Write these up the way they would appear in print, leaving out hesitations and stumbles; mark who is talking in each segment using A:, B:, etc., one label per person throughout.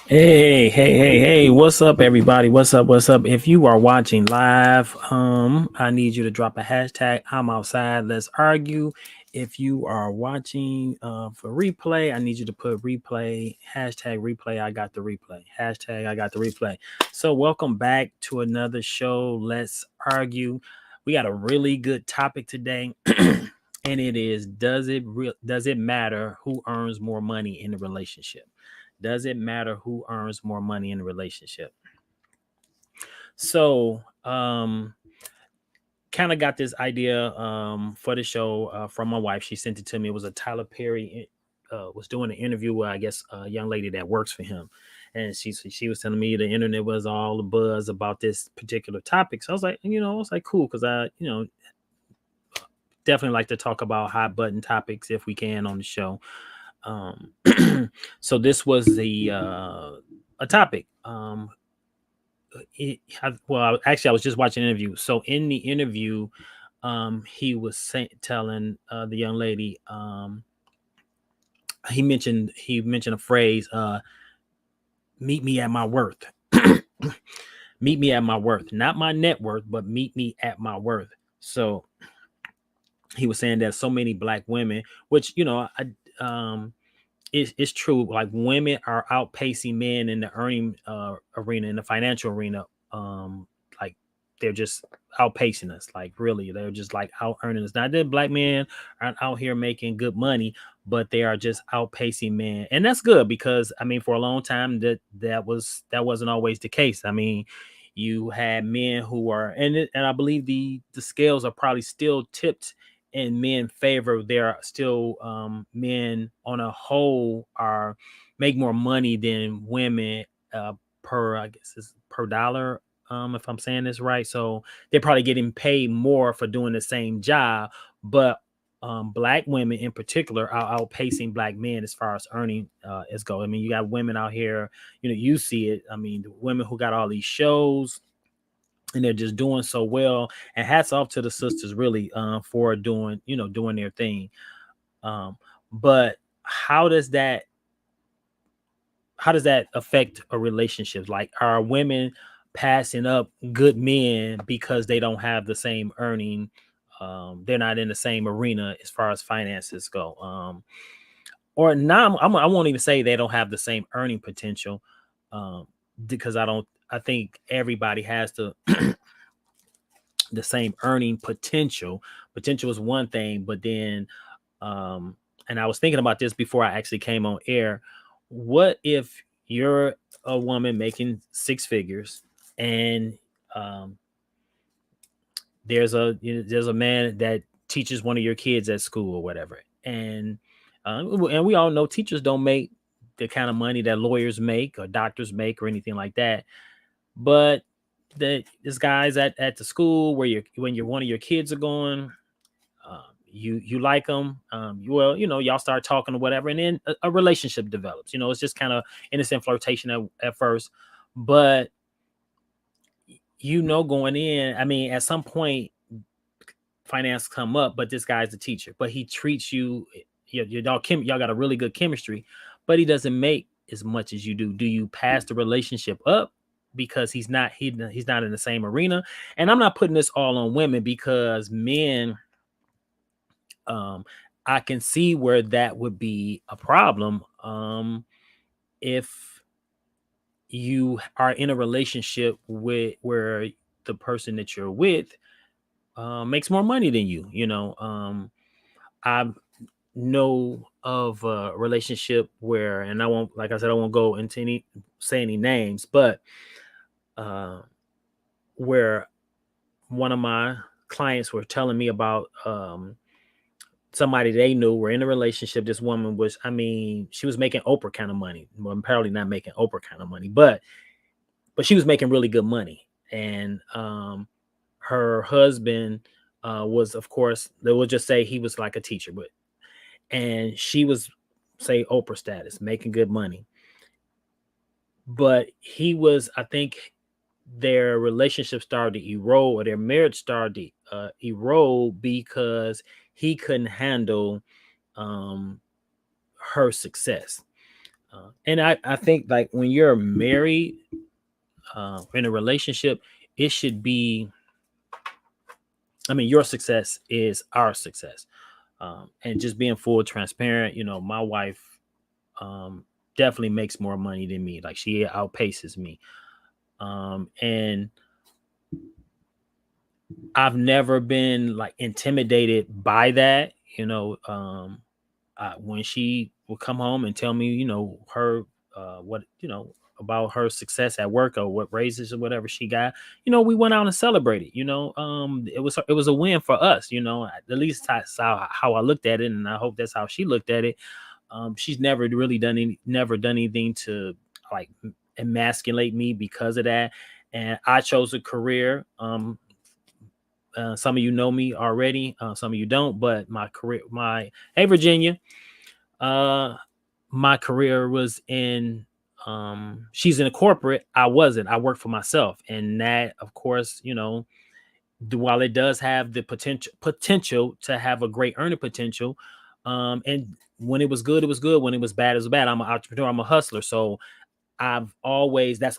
A: Hey, what's up, everybody? What's up? If you are watching live, I need you to drop a hashtag. I'm outside. Let's argue. If you are watching for replay, I need you to put replay, hashtag replay. I got the replay. Hashtag I got the replay. So, welcome back to another show. Let's argue. We got a really good topic today. And it is does it matter who earns more money in the relationship? Does it matter who earns more money in a relationship? So, kind of got this idea for the show from my wife. She sent it to me. It was a Tyler Perry was doing an interview with, I guess, a young lady that works for him, and she was telling me the internet was all the buzz about this particular topic. So I was like, cool, because I definitely like to talk about hot button topics if we can on the show. Um, so this was the a topic. Actually, I was just watching an interview. So in the interview, he was telling the young lady, he mentioned a phrase, "Meet me at my worth." Meet me at my worth, not my net worth, but meet me at my worth. So he was saying that so many black women, which it's true. Like, women are outpacing men in the earning arena, in the financial arena. Like, they're just outpacing us. Like, really, they're just like out earning us. Not that black men aren't out here making good money, but they are just outpacing men, and that's good because I mean, for a long time that wasn't always the case. I mean, you had men who are, and I believe the scales are probably still tipped in men favor. There are still men on a whole are make more money than women uh, per, I guess, is per dollar, if I'm saying this right. So they're probably getting paid more for doing the same job, but black women in particular are outpacing black men as far as earning is go. I mean, you got women out here, you see it. I mean, the women who got all these shows, and they're just doing so well. And hats off to the sisters, really, for doing their thing. Um, but how does that affect a relationship? Like, are women passing up good men because they don't have the same earning? They're not in the same arena as far as finances go. Or not, I won't even say they don't have the same earning potential, um, because I don't. I think everybody has the same earning potential. Potential is one thing, but then, um, and I was thinking about this before I actually came on air. What if you're a woman making six figures, and um, there's a man that teaches one of your kids at school or whatever, and we all know teachers don't make the kind of money that lawyers make or doctors make or anything like that, but this guy's at the school where when one of your kids are going. You like them. Y'all start talking or whatever, and then a relationship develops. It's just kind of innocent flirtation at first, but going in, I mean, at some point finance come up, but this guy's a teacher, but he treats you, y'all got a really good chemistry, but he doesn't make as much as you do. Do you pass the relationship up because he's not in the same arena? And I'm not putting this all on women, because men, um I can see where that would be a problem, if you are in a relationship with where the person that you're with makes more money than I know of a relationship where, and I won't, like I said, I won't go into any names, but uh, where one of my clients were telling me about somebody they knew were in a relationship. This woman was, I mean, she was making Oprah kind of money. Well, apparently not making Oprah kind of money, but she was making really good money. And her husband was, of course, they will just say he was like a teacher, and she was, say, Oprah status, making good money. But he was, I think, their relationship started to erode, or their marriage started to erode, because he couldn't handle um, her success. And I think like when you're married, in a relationship, it should be, I mean, your success is our success. And just being full transparent, my wife um, definitely makes more money than me. Like she outpaces me. And I've never been like intimidated by that. When she would come home and tell me, her what about her success at work or what raises or whatever she got, we went out and celebrated. It was a win for us. At least that's how I looked at it, and I hope that's how she looked at it. She's never done anything to like emasculate me because of that. And I chose a career. Some of you know me already. Some of you don't, but my career, hey Virginia, uh, my career was in. She's in a corporate. I wasn't. I worked for myself, and that, of course, while it does have the potential to have a great earning potential, and when it was good, it was good. When it was bad, it was bad. I'm an entrepreneur. I'm a hustler. So that's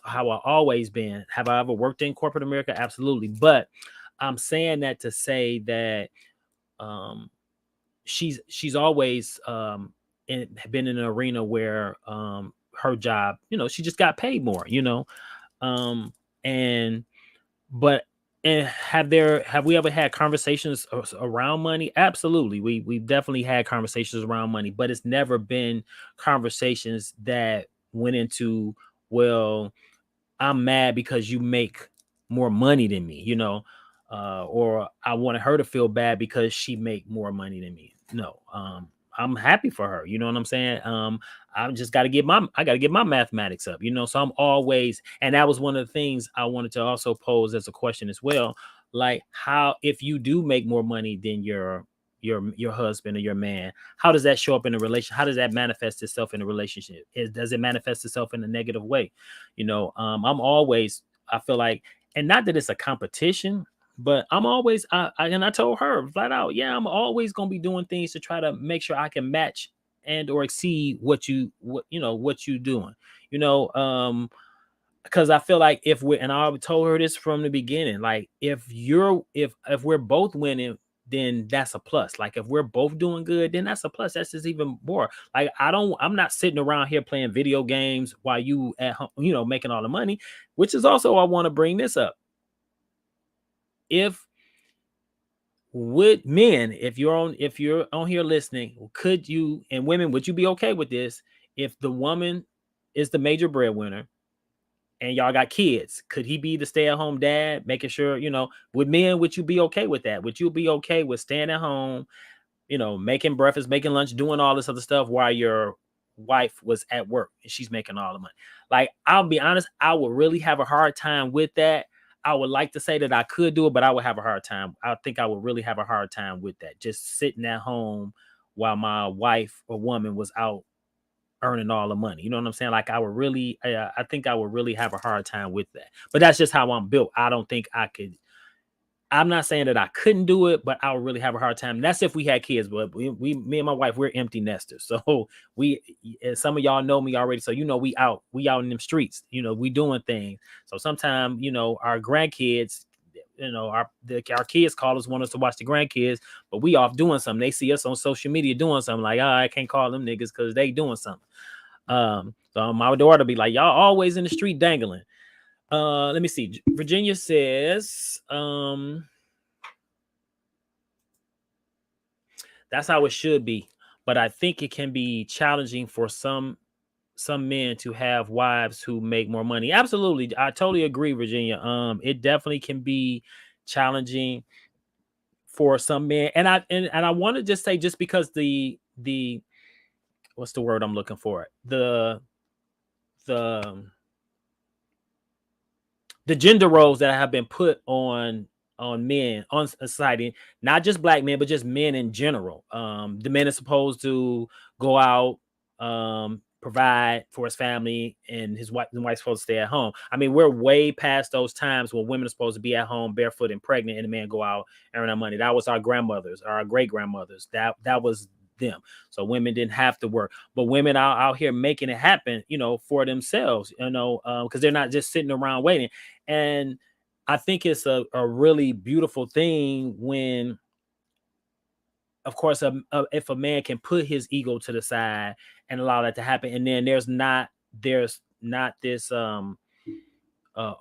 A: how I always been. Have I ever worked in corporate America? Absolutely. But I'm saying that to say that um, she's always been in an arena where her job, she just got paid more, um, and but and have we ever had conversations around money? Absolutely, we've definitely had conversations around money, but it's never been conversations that went into, well, I'm mad because you make more money than me, or I wanted her to feel bad because she make more money than me. No, I'm happy for her. You know what I'm saying? I just got to get my mathematics up. So I'm always, and that was one of the things I wanted to also pose as a question as well. Like, how, if you do make more money than your husband or your man, how does that show up in a relation? How does that manifest itself in a relationship? Does it manifest itself in a negative way? I'm always, I feel like, and not that it's a competition, but I'm always, and I told her flat out, yeah, I'm always gonna be doing things to try to make sure I can match and or exceed what you doing, you know, because I feel like if we, and I told her this from the beginning, like if we're both winning, then that's a plus. Like if we're both doing good, then that's a plus. That's just even more. Like I'm not sitting around here playing video games while you at home, making all the money. Which is also, I want to bring this up. If Would men, if you're on here listening, could you, and women, would you be okay with this if the woman is the major breadwinner and y'all got kids? Could he be the stay-at-home dad, making sure, with men, would you be okay with that? Would you be okay with staying at home, making breakfast, making lunch, doing all this other stuff while your wife was at work and she's making all the money? Like, I'll be honest, I would really have a hard time with that. I would like to say that I could do it, but I would have a hard time. I think I would really have a hard time with that. Just sitting at home while my wife or woman was out earning all the money. You know what I'm saying? Like, I think I would really have a hard time with that. But that's just how I'm built. I don't think I could. I'm not saying that I couldn't do it, but I would really have a hard time. And that's if we had kids. But me and my wife, we're empty nesters. So we, and some of y'all know me already. So we out in them streets. We doing things. So sometimes, our grandkids, our kids call us, want us to watch the grandkids, but we off doing something. They see us on social media doing something, like, I can't call them niggas because they doing something. So my daughter be like, y'all always in the street dangling. Let me see. Virginia says, that's how it should be. But I think it can be challenging for some men to have wives who make more money. Absolutely. I totally agree, Virginia. It definitely can be challenging for some men. And I want to just say, just because the what's the word I'm looking for? The the gender roles that have been put on men, on society, not just black men, but just men in general. The man is supposed to go out, provide for his family, and the wife's supposed to stay at home. I mean, we're way past those times when women are supposed to be at home barefoot and pregnant, and the man go out and earn our money. That was our grandmothers, our great grandmothers. That was them. So women didn't have to work, but women are out here making it happen, for themselves, because they're not just sitting around waiting. And I think it's a really beautiful thing when, of course, if a man can put his ego to the side and allow that to happen, and then there's not this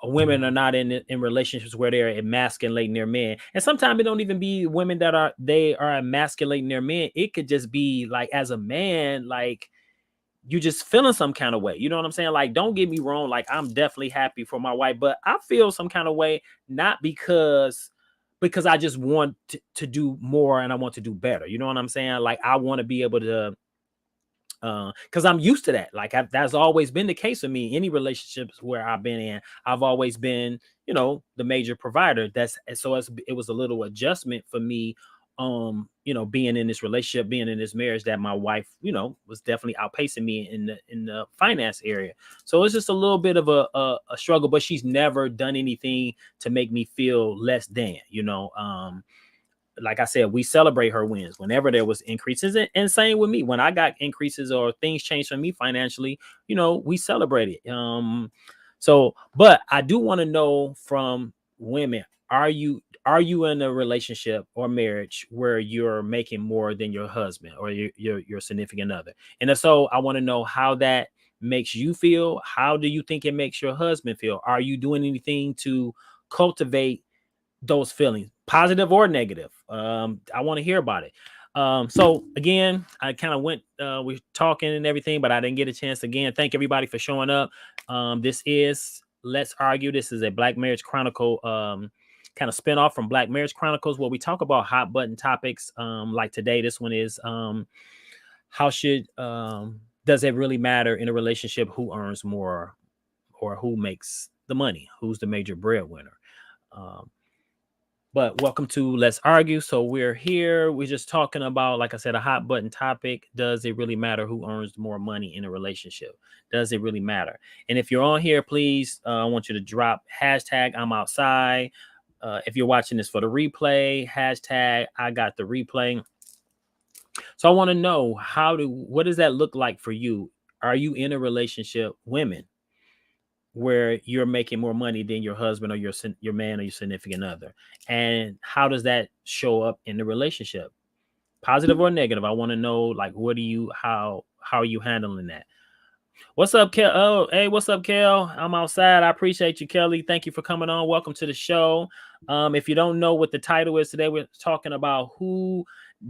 A: women are not in relationships where they're emasculating their men. And sometimes it don't even be women that are emasculating their men. It could just be like, as a man, like, you just feeling some kind of way. You know what I'm saying? Like, don't get me wrong, like, I'm definitely happy for my wife, but I feel some kind of way, not because I just want to do more and I want to do better. You know what I'm saying? Like, I want to be able to, because I'm used to that. Like, that's always been the case with me. Any relationships where I've been in, I've always been, the major provider. It was a little adjustment for me, being in this relationship, being in this marriage, that my wife, was definitely outpacing me in the finance area. So it's just a little bit of a struggle, but she's never done anything to make me feel less than. Like I said, we celebrate her wins whenever there was increases, and same with me. When I got increases or things changed for me financially, we celebrate it. But I do want to know from women, are you in a relationship or marriage where you're making more than your husband or your significant other? And if so, I want to know how that makes you feel. How do you think it makes your husband feel? Are you doing anything to cultivate those feelings, positive or negative? I want to hear about it. So again, I kind of went, we're talking and everything, but I didn't get a chance. Again, thank everybody for showing up. This is Let's Argue. This is a Black Marriage Chronicle, kind of spinoff from Black Marriage Chronicles, where we talk about hot button topics. Like today, this one is, how should, does it really matter in a relationship who earns more or who makes the money? Who's the major breadwinner? But welcome to Let's Argue. So we're here. We're just talking about, like I said, a hot button topic. Does it really matter who earns more money in a relationship? Does it really matter? And if you're on here, please, I want you to drop hashtag I'm outside. If you're watching this for the replay, hashtag I got the replay. So I want to know, what does that look like for you? Are you in a relationship, women, where you're making more money than your husband or your man or your significant other? And how does that show up in the relationship? Positive or negative? I want to know, like, how are you handling that? What's up, Kel? Oh, hey, what's up, Kel? I'm outside. I appreciate you, Kelly. Thank you for coming on. Welcome to the show. If you don't know what the title is today, we're talking about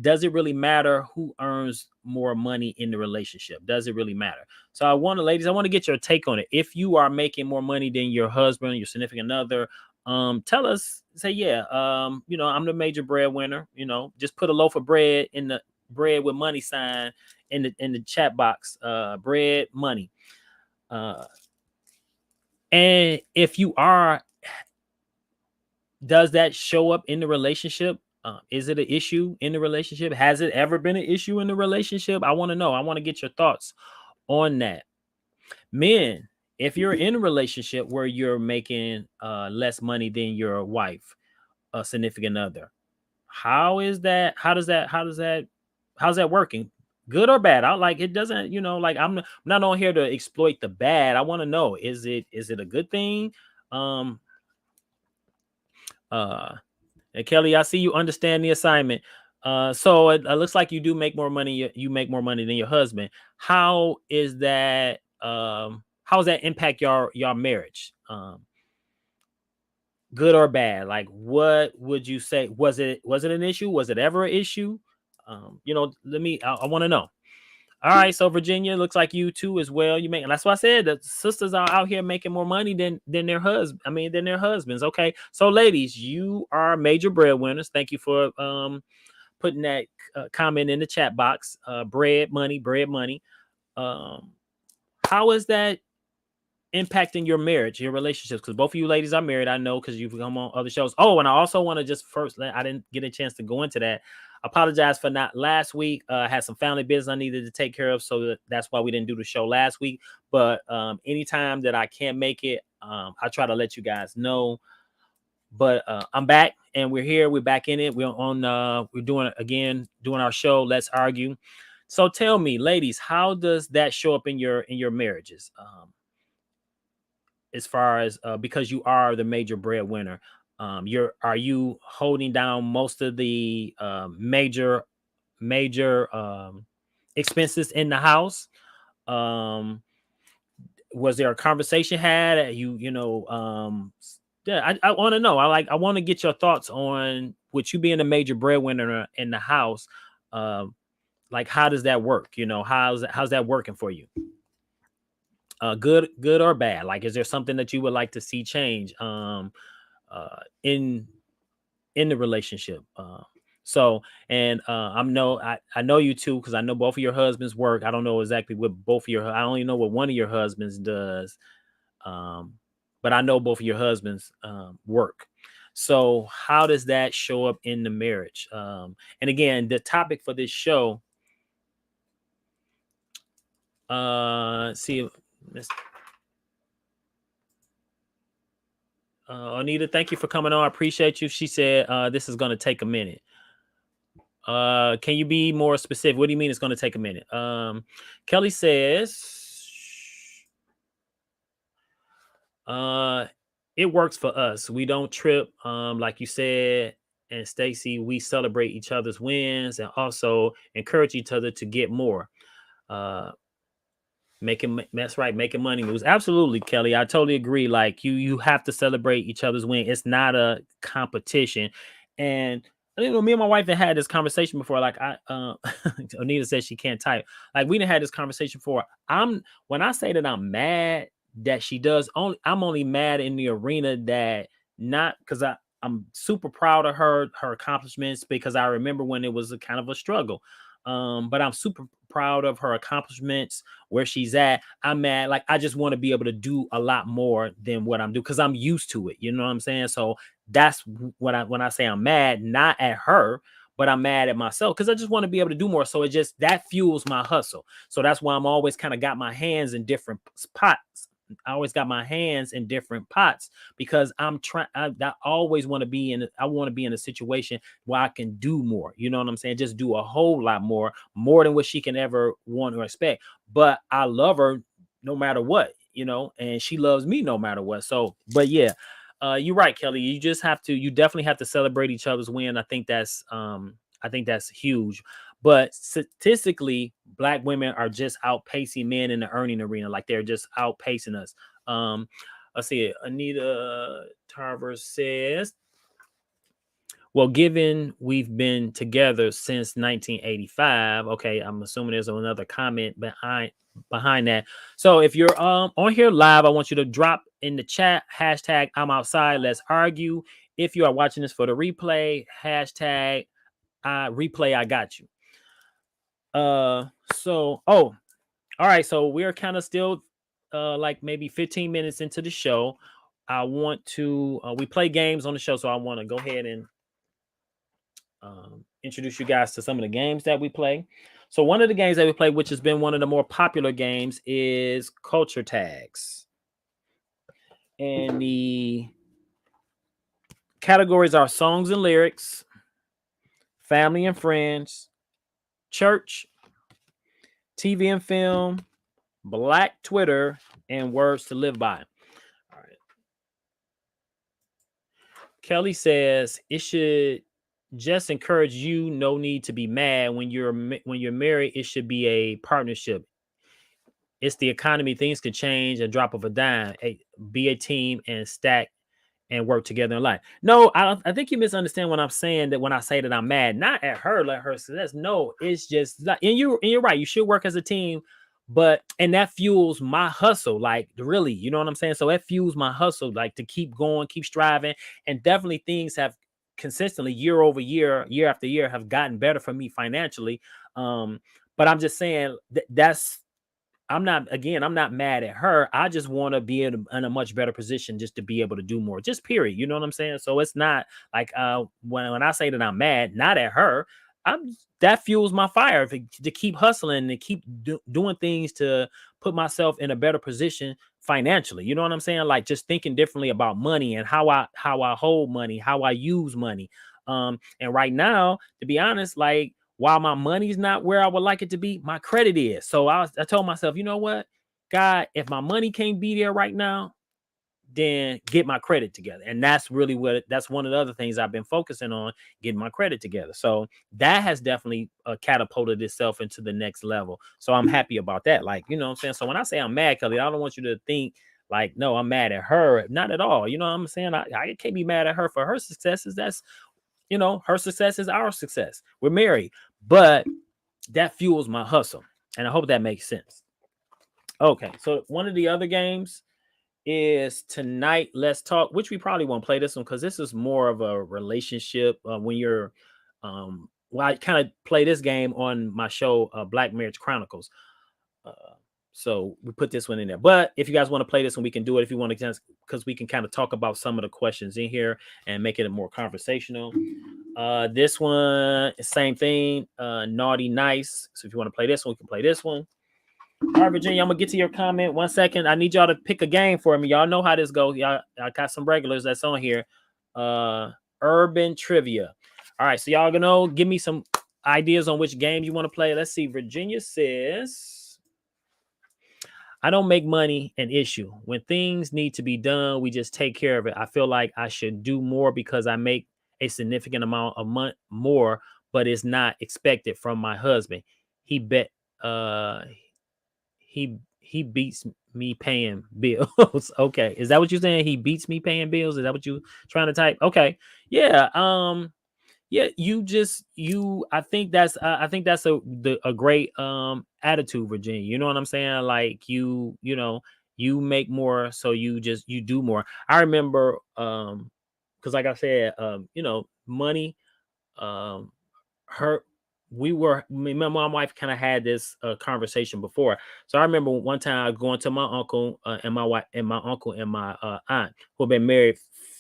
A: does it really matter who earns more money in the relationship? Does it really matter? So ladies, I want to get your take on it. If you are making more money than your husband, your significant other, tell us, say, yeah, I'm the major breadwinner, just put a loaf of bread in the bread with money sign in the chat box, bread money. And if you are, does that show up in the relationship? Is it an issue in the relationship? Has it ever been an issue in the relationship? I want to know. I want to get your thoughts on that. Men, if you're in a relationship where you're making less money than your wife, a significant other, how's that working? Good or bad? It doesn't, like, I'm not on here to exploit the bad. I want to know, is it a good thing? Kelly, I see you understand the assignment. So it looks like you do make more money. You make more money than your husband. How is that? How does that impact your marriage? Good or bad? Like, what would you say? Was it an issue? Was it ever an issue? I want to know. All right, so Virginia, looks like you too as well. That's why I said that sisters are out here making more money than their husbands. Than their husbands. Okay, so ladies, you are major breadwinners. Thank you for putting that comment in the chat box. Bread money. How is that impacting your marriage, your relationships? Because both of you ladies are married, I know, because you've come on other shows. Oh, and I also want to just I didn't get a chance to go into that. Apologize for not last week. I had some family business I needed to take care of, so that's why we didn't do the show last week. But anytime that I can't make it, I try to let you guys know. But I'm back, and we're here. We're back in it. We're on. We're doing doing our show. Let's argue. So tell me, ladies, how does that show up in your marriages? As far as because you are the major breadwinner, are you holding down most of the major expenses in the house? Um, was there a conversation had? Yeah, I want to know. I want to get your thoughts on with you being a major breadwinner in the house. Um, like how does that work? How's that working for you? Good or bad? Like, is there something that you would like to see change in the relationship? So, and I know you too because I know both of your husbands work. I don't know exactly what both of your I only know what one of your husbands does, um, but I know both of your husbands work. So, how does that show up in the marriage? And again, the topic for this show, see, Miss Anita, thank you for coming on. I appreciate you. She said this is going to take a minute. Can you be more specific? What do you mean it's going to take a minute? Kelly says, uh, it works for us. We don't trip. Like you said, and Stacy, we celebrate each other's wins and also encourage each other to get more. Uh, that's right, making money moves. Absolutely, Kelly. I totally agree. Like you have to celebrate each other's win. It's not a competition. And me and my wife have had this conversation before. Like Anita says she can't type. Like we didn't had this conversation before. When I say that I'm mad that she does only, I'm only mad in the arena that not because I'm super proud of her accomplishments because I remember when it was a kind of a struggle. But I'm super proud of her accomplishments where she's at. I'm mad. Like I just want to be able to do a lot more than what I'm doing because I'm used to it. You know what I'm saying? So that's what when I say I'm mad, not at her, but I'm mad at myself because I just want to be able to do more. So it just that fuels my hustle. So that's why I'm always kind of got my hands in different pots. I always got my hands in different pots because I'm trying. I always want to be in. I want to be in a situation where I can do more. You know what I'm saying? Just do a whole lot more than what she can ever want or expect. But I love her no matter what, and she loves me no matter what. So, but yeah, you're right, Kelly. You definitely have to celebrate each other's win. I think that's huge. But statistically, black women are just outpacing men in the earning arena. Like they're just outpacing us. Let's see. Anita Tarver says, well, given we've been together since 1985, okay, I'm assuming there's another comment behind that. So if you're on here live, I want you to drop in the chat hashtag I'm outside. Let's argue. If you are watching this for the replay, hashtag replay. I got you. All right. So we're kind of still like maybe 15 minutes into the show. I want to we play games on the show, so I want to go ahead and introduce you guys to some of the games that we play. So one of the games that we play, which has been one of the more popular games, is culture tags. And the categories are songs and lyrics, family and friends, church, TV and film, Black Twitter, and words to live by. All right. Kelly says it should just encourage you. No need to be mad when you're married. It should be a partnership. It's the economy. Things can change a drop of a dime. Be a team and stack and work together in life. No, I think you misunderstand when I'm saying that when I say that I'm mad, not at her, let her success. No, it's just like, and you're right. You should work as a team, and that fuels my hustle. Like really, you know what I'm saying? So it fuels my hustle, like to keep going, keep striving. And definitely things have consistently year over year, year after year have gotten better for me financially. But I'm just saying that's I'm not mad at her. I just want to be in a much better position just to be able to do more. Just period. You know what I'm saying? So it's not like when I say that I'm mad, not at her. that fuels my fire to keep hustling and keep doing things to put myself in a better position financially. You know what I'm saying? Like just thinking differently about money and how I hold money, how I use money. And right now, to be honest, like while my money's not where I would like it to be, my credit is. So I told myself, you know what, God, if my money can't be there right now, then get my credit together. And that's really that's one of the other things I've been focusing on, getting my credit together. So that has definitely catapulted itself into the next level. So I'm happy about that. Like, you know what I'm saying? So when I say I'm mad, Kelly, I don't want you to think like, no, I'm mad at her. Not at all. You know what I'm saying? I can't be mad at her for her successes. That's, you know, her success is our success. We're married. But that fuels my hustle. And I hope that makes sense. Okay. So one of the other games is tonight. Let's talk, which we probably won't play this one because this is more of a relationship when you're well, I kind of play this game on my show, Black Marriage Chronicles. uh, so we put this one in there, but if you guys want to play this one, we can do it if you want to, because we can kind of talk about some of the questions in here and make it a more conversational. This one, same thing, naughty nice. So if you want to play this one, we can play this one. All right, Virginia, I'm gonna get to your comment. 1 second. I need y'all to pick a game for me. Y'all know how this goes. Y'all, I got some regulars that's on here. Urban trivia. All right, so y'all gonna give me some ideas on which game you want to play. Let's see. Virginia says, I don't make money an issue. When things need to be done, we just take care of it. I feel like I should do more because I make a significant amount of money more, but it's not expected from my husband. He bet he beats me paying bills. Okay. Is that what you're saying? He beats me paying bills? Is that what you trying to type? Okay. Yeah. Yeah, I think that's a great attitude, Virginia. You know what I'm saying? Like you know, you make more, so you do more. I remember because like I said, you know, money, um her we were me and my mom and wife kind of had this conversation before. So I remember one time I was going to my uncle and my wife and my uncle and my aunt who have been married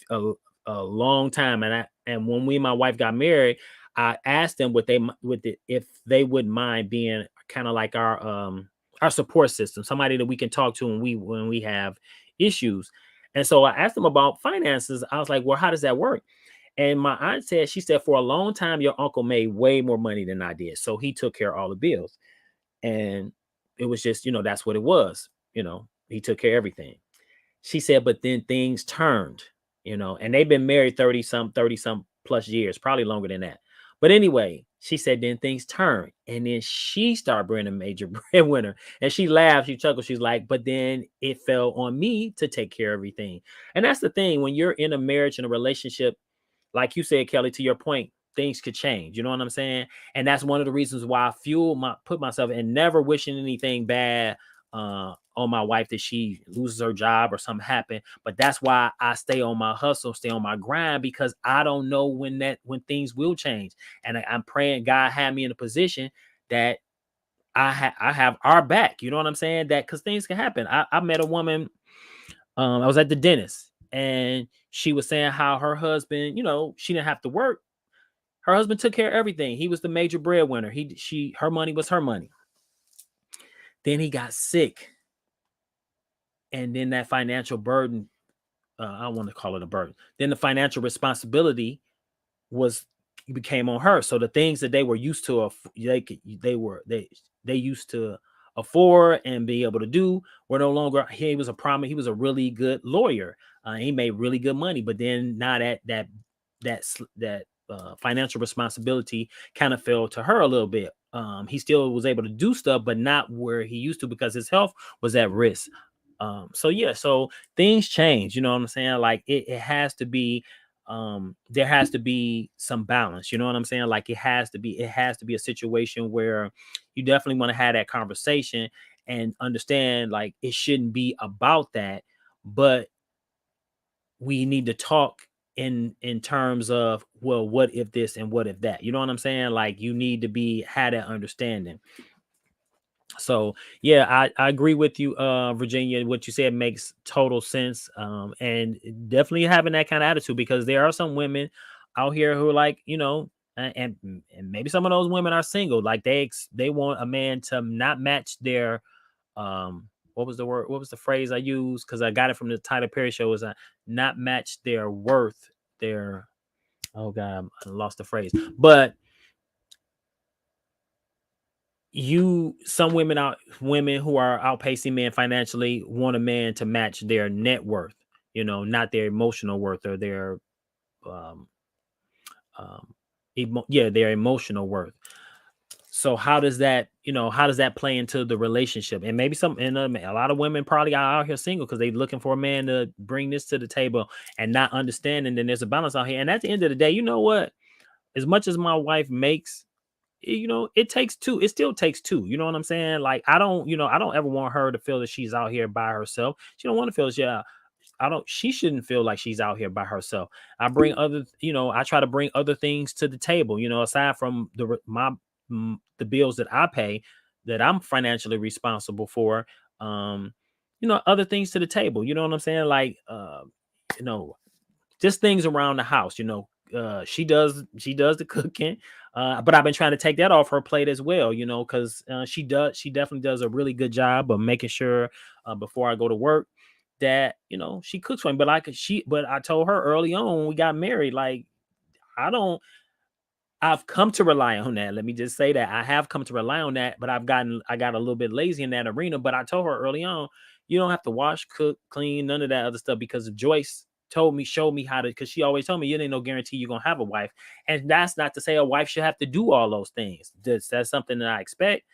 A: a long time, and when we and my wife got married, I asked them if they wouldn't mind being kind of like our support system, somebody that we can talk to when we have issues. And so I asked them about finances. I was like, well, how does that work? And my aunt said, she said, for a long time, your uncle made way more money than I did. So he took care of all the bills. And it was just, you know, that's what it was. You know, he took care of everything. She said, but then things turned, you know, and they've been married 30 some plus years, probably longer than that. But anyway, she said, then things turned. And then she started being a major breadwinner. And she laughed, she chuckled. She's like, but then it fell on me to take care of everything. And that's the thing, when you're in a marriage and a relationship, like you said, Kelly, to your point, things could change. You know what I'm saying? And that's one of the reasons why put myself and never wishing anything bad on my wife, that she loses her job or something happen. But that's why I stay on my hustle, stay on my grind, because I don't know when things will change. And I'm praying God had me in a position that I have our back. You know what I'm saying? That because things can happen. I met a woman. I was at the dentist, and she was saying how her husband, you know, she didn't have to work. Her husband took care of everything. He was the major breadwinner. Her money was her money. Then he got sick, and then that financial burden, I don't want to call it a burden. Then the financial responsibility was became on her. So the things that they were used to, they used to afford and be able to do were no longer. He was he was a really good lawyer. He made really good money, but then now that financial responsibility kind of fell to her a little bit. He still was able to do stuff, but not where he used to, because his health was at risk. So yeah, so things change, you know what I'm saying? Like it has to be, there has to be some balance, you know what I'm saying? Like it has to be a situation where you definitely want to have that conversation and understand, like, it shouldn't be about that, but we need to talk in terms of, well, what if this and what if that, you know what I'm saying? Like, you need to had that understanding. So yeah, I agree with you, Virginia. What you said makes total sense. And definitely having that kind of attitude, because there are some women out here who are like, you know, and maybe some of those women are single. Like they want a man to not match their what was the word? What was the phrase I used? Because I got it from the Tyler Perry show. Is not match their worth, their oh god, I lost the phrase. But some women who are outpacing men financially want a man to match their net worth, not their emotional worth or their um their emotional worth. So how does that play into the relationship? And maybe a lot of women probably are out here single because they're looking for a man to bring this to the table and not understanding. Then there's a balance out here. And at the end of the day, you know what? As much as my wife makes, it takes two. It still takes two. You know what I'm saying? Like I don't ever want her to feel that she's out here by herself. She don't want to feel she shouldn't feel like she's out here by herself. I try to bring other things to the table, aside from the bills that I pay, that I'm financially responsible for. Other things to the table. You know what I'm saying? Like, you know, just things around the house. She does the cooking, but I've been trying to take that off her plate as well. Because she definitely does a really good job of making sure before I go to work that she cooks for me. But I told her early on when we got married, like I don't. I've come to rely on that. Let me just say that I have come to rely on that, but I got a little bit lazy in that arena. But I told her early on, you don't have to wash, cook, clean, none of that other stuff because Joyce showed me how to, because she always told me you ain't no guarantee you're gonna have a wife. And that's not to say a wife should have to do all those things. That's something that I expect.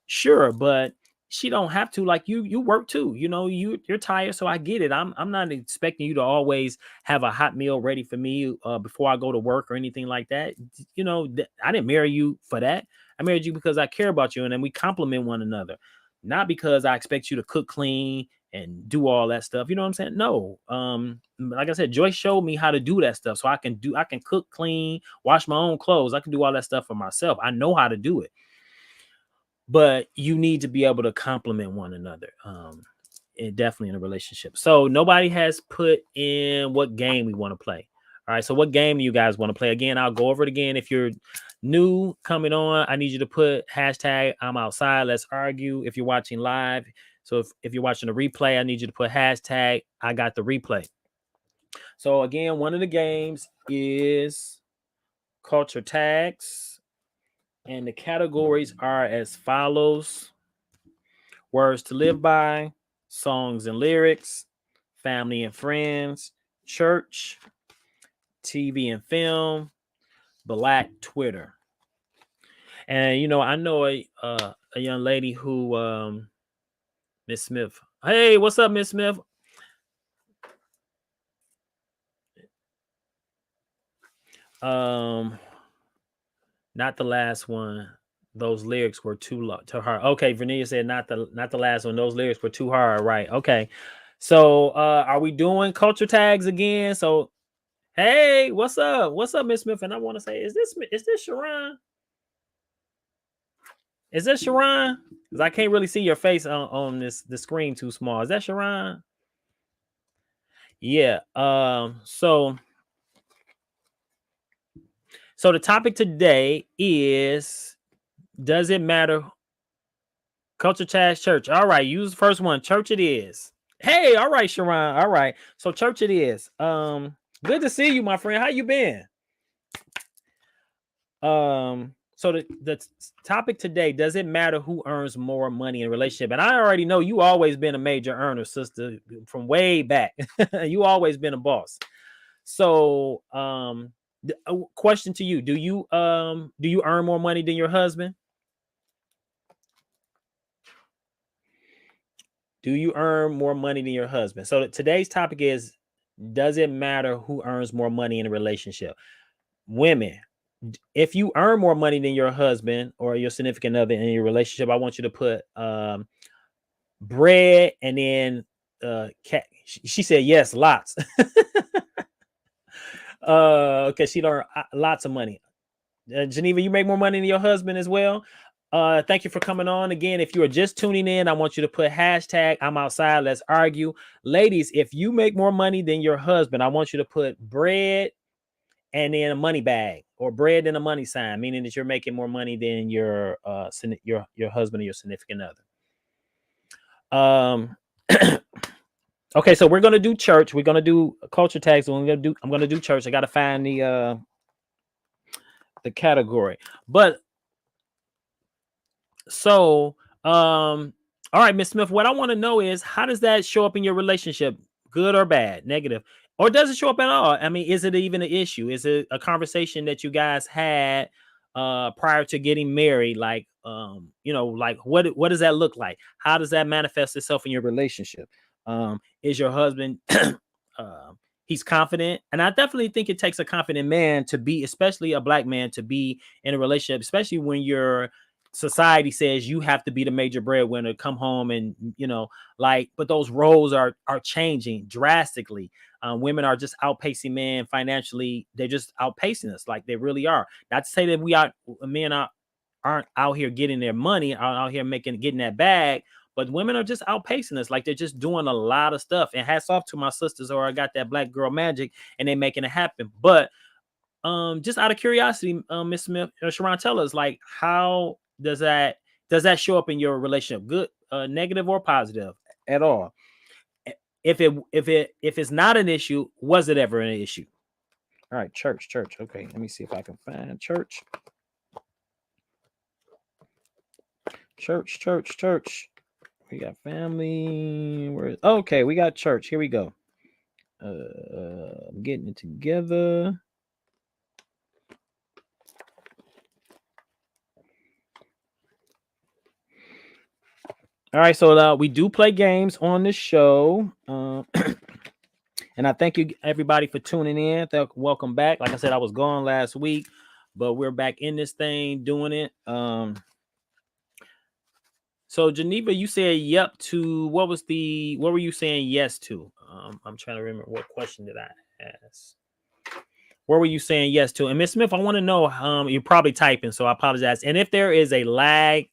A: Sure, but she don't have to. Like you work too. You're tired, so I get it. I'm not expecting you to always have a hot meal ready for me before I go to work or anything like that. I didn't marry you for that. I married you because I care about you, and then we complement one another, not because I expect you to cook, clean, and do all that stuff. You know what I'm saying? No. Like I said, Joyce showed me how to do that stuff, so I can cook, clean, wash my own clothes. I can do all that stuff for myself. I know how to do it. But you need to be able to complement one another. Definitely in a relationship. So nobody has put in what game we want to play. All right. So what game do you guys want to play? Again, I'll go over it again. If you're new coming on, I need you to put hashtag I'm outside. Let's argue. If you're watching live. So if you're watching the replay, I need you to put hashtag I got the replay. So again, one of the games is culture tags. And the categories are as follows: words to live by, songs and lyrics, family and friends, church, TV and film, Black Twitter. And I know a young lady who Miss Smith. Hey, what's up, Miss Smith? Not the last one. Those lyrics were too hard. Okay, Vernia said not the last one. Those lyrics were too hard. Right. Okay. So are we doing culture tags again? So hey, what's up? What's up, Miss Smith? And I want to say, is this Sharon? Is that Sharon? Because I can't really see your face on the screen too small. Is that Sharon? Yeah. So the topic today is, does it matter? Culture Tags Church. All right, use the first one. Church it is. Hey, all right, Sharon. All right. So church it is. Good to see you, my friend. How you been? So the topic today, does it matter who earns more money in a relationship? And I already know you always been a major earner, sister, from way back. You always been a boss. So question to you, do you earn more money than your husband? Do you earn more money than your husband? So today's topic is, does it matter who earns more money in a relationship? Women, if you earn more money than your husband or your significant other in your relationship, I want you to put bread and then she said yes, lots. Okay, she earned lots of money. Geneva, you make more money than your husband as well. Thank you for coming on again. If you are just tuning in, I want you to put hashtag I'm outside. Let's argue. Ladies, if you make more money than your husband, I want you to put bread and then a money bag or bread and a money sign, meaning that you're making more money than your your husband or your significant other. Okay, so we're gonna do church. We're gonna do culture tags. I'm gonna do church. I gotta find the category. But so all right, Miss Smith, what I want to know is how does that show up in your relationship? Good or bad, negative? Or does it show up at all? I mean, is it even an issue? Is it a conversation that you guys had prior to getting married? Like like what does that look like? How does that manifest itself in your relationship? Is your husband he's confident? And I definitely think it takes a confident man to be, especially a black man, to be in a relationship, especially when your society says you have to be the major breadwinner, come home and but those roles are changing drastically. Women are just outpacing men financially. They're just outpacing us, like they really are. Not to say that men aren't out here getting their money, are out here getting that bag, but women are just outpacing us. Like they're just doing a lot of stuff. And hats off to my sisters, or I got that black girl magic, and they making it happen. But just out of curiosity, Miss Smith, Sharon, tell us, like, how does that show up in your relationship? Good, negative, or positive at all? If it's not an issue, was it ever an issue? All right, church. Okay, let me see if I can find church. Church. We got family. Okay, we got church. Here we go. I'm getting it together. All right, so we do play games on this show. And I thank you everybody for tuning in. Welcome back. Like I said, I was gone last week, but we're back in this thing doing it. So Geneva, you said yep to what were you saying yes to? I'm trying to remember, what question did I ask? What were you saying yes to? And Miss Smith, I want to know, you're probably typing, so I apologize. And if there is a lag,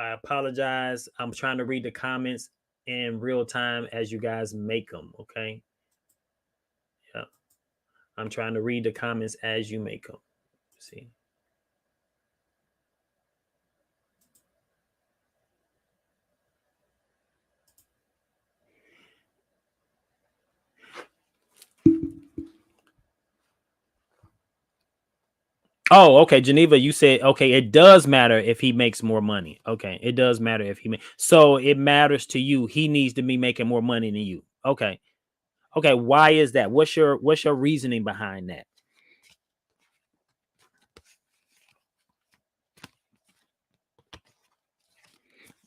A: I apologize. I'm trying to read the comments in real time as you guys make them. Okay. Yeah. I'm trying to read the comments as you make them. See. Oh, okay. Geneva, you said, okay, it does matter if he makes more money. Okay. It does matter if so it matters to you. He needs to be making more money than you. Okay. Okay. Why is that? What's your reasoning behind that?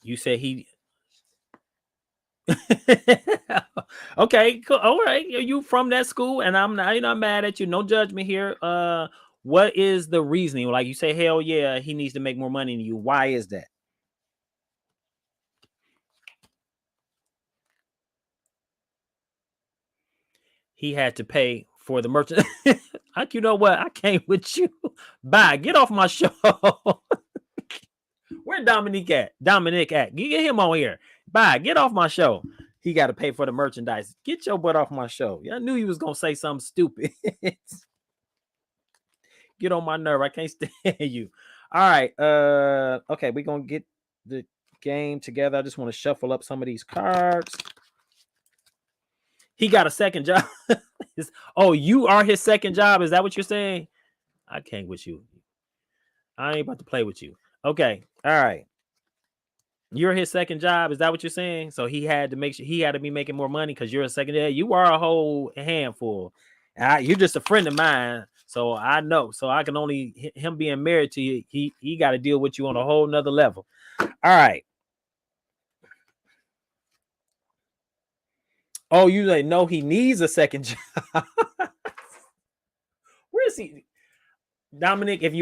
A: You said he okay, cool. All right. You from that school, and I'm not mad at you. No judgment here. What is the reasoning? Like you say, hell yeah, he needs to make more money than you. Why is that? He had to pay for the merchant. Like, you know what? I came with you. Bye. Get off my show. Where Dominic at? Get him on here. Bye. Get off my show. He got to pay for the merchandise. Get your butt off my show. Yeah, I knew he was gonna say something stupid. Get on my nerve. I can't stand you. All right. Okay, we're gonna get the game together. I just want to shuffle up some of these cards. He got a second job. Oh, you are his second job. Is that what you're saying? I can't with you. I ain't about to play with you. Okay. All right. You're his second job. Is that what you're saying? So he had to make sure he had to be making more money because you're a second. Yeah, you are a whole handful. You're just a friend of mine. So I know. So I can only him being married to you. He got to deal with you on a whole nother level. All right. Oh, you like no, he needs a second job. Where is he? Dominic, if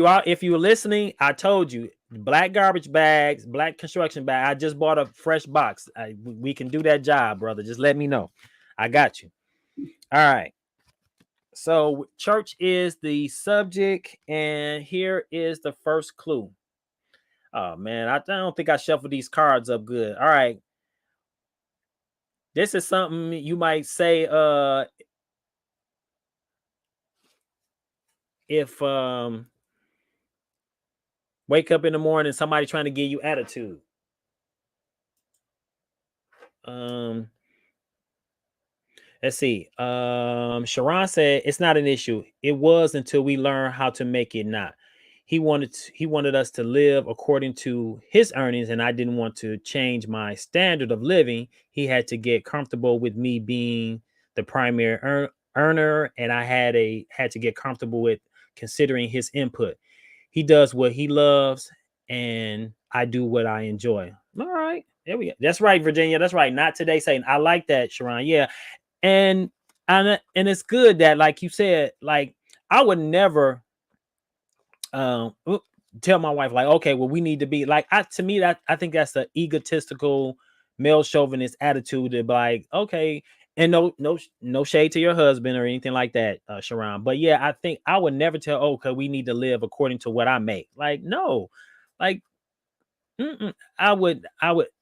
A: you're listening, I told you, black garbage bags, black construction bag. I just bought a fresh box. We can do that job, brother. Just let me know. I got you. All right. So church is the subject, and here is the first clue. Oh man, I don't think I shuffled these cards up good. All right. This is something you might say, if wake up in the morning, somebody trying to give you attitude. Um, let's see. Sharon said it's not an issue. It was until we learn how to make it not. He wanted us to live according to his earnings, and I didn't want to change my standard of living. He had to get comfortable with me being the primary earner, and I had to get comfortable with considering his input. He does what he loves, and I do what I enjoy. All right, there we go. That's right, Virginia. That's right. Not today, Satan. I like that, Sharon. Yeah, and and it's good that, like you said, like I would never tell my wife like, okay, well, we need to be like, to me, that I think that's the egotistical male chauvinist attitude to be like, okay, and no shade to your husband or anything like that, Sharon, but yeah, I think I would never tell, oh, okay, we need to live according to what I make. Like, no, like, I would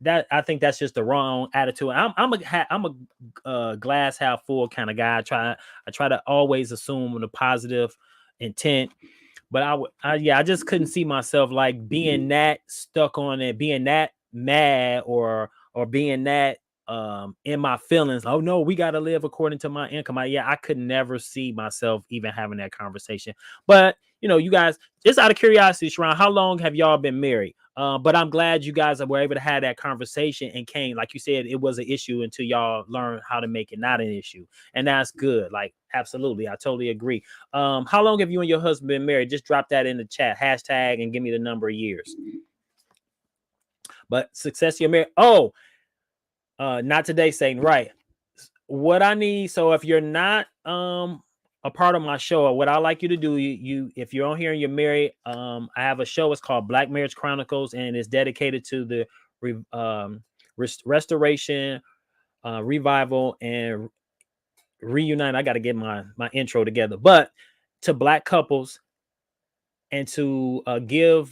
A: that I think that's just the wrong attitude. I'm a glass half full kind of guy. I try to always assume the positive intent, but I just couldn't see myself like being that stuck on it, being that mad or being that in my feelings. Oh no, we got to live according to my income. I could never see myself even having that conversation. But you guys, just out of curiosity, Sharon, how long have y'all been married? But I'm glad you guys were able to have that conversation and came, like you said, it was an issue until y'all learned how to make it not an issue. And that's good. Like, absolutely. I totally agree. How long have you and your husband been married? Just drop that in the chat, hashtag, and give me the number of years. But success, you're married. Oh, not today, Satan. Right. What I need. So if you're not a part of my show, what I like you to do, you if you're on here and you're married, I have a show. It's called Black Marriage Chronicles, and it's dedicated to the restoration, revival, and reunite. I got to get my intro together, but to Black couples and to give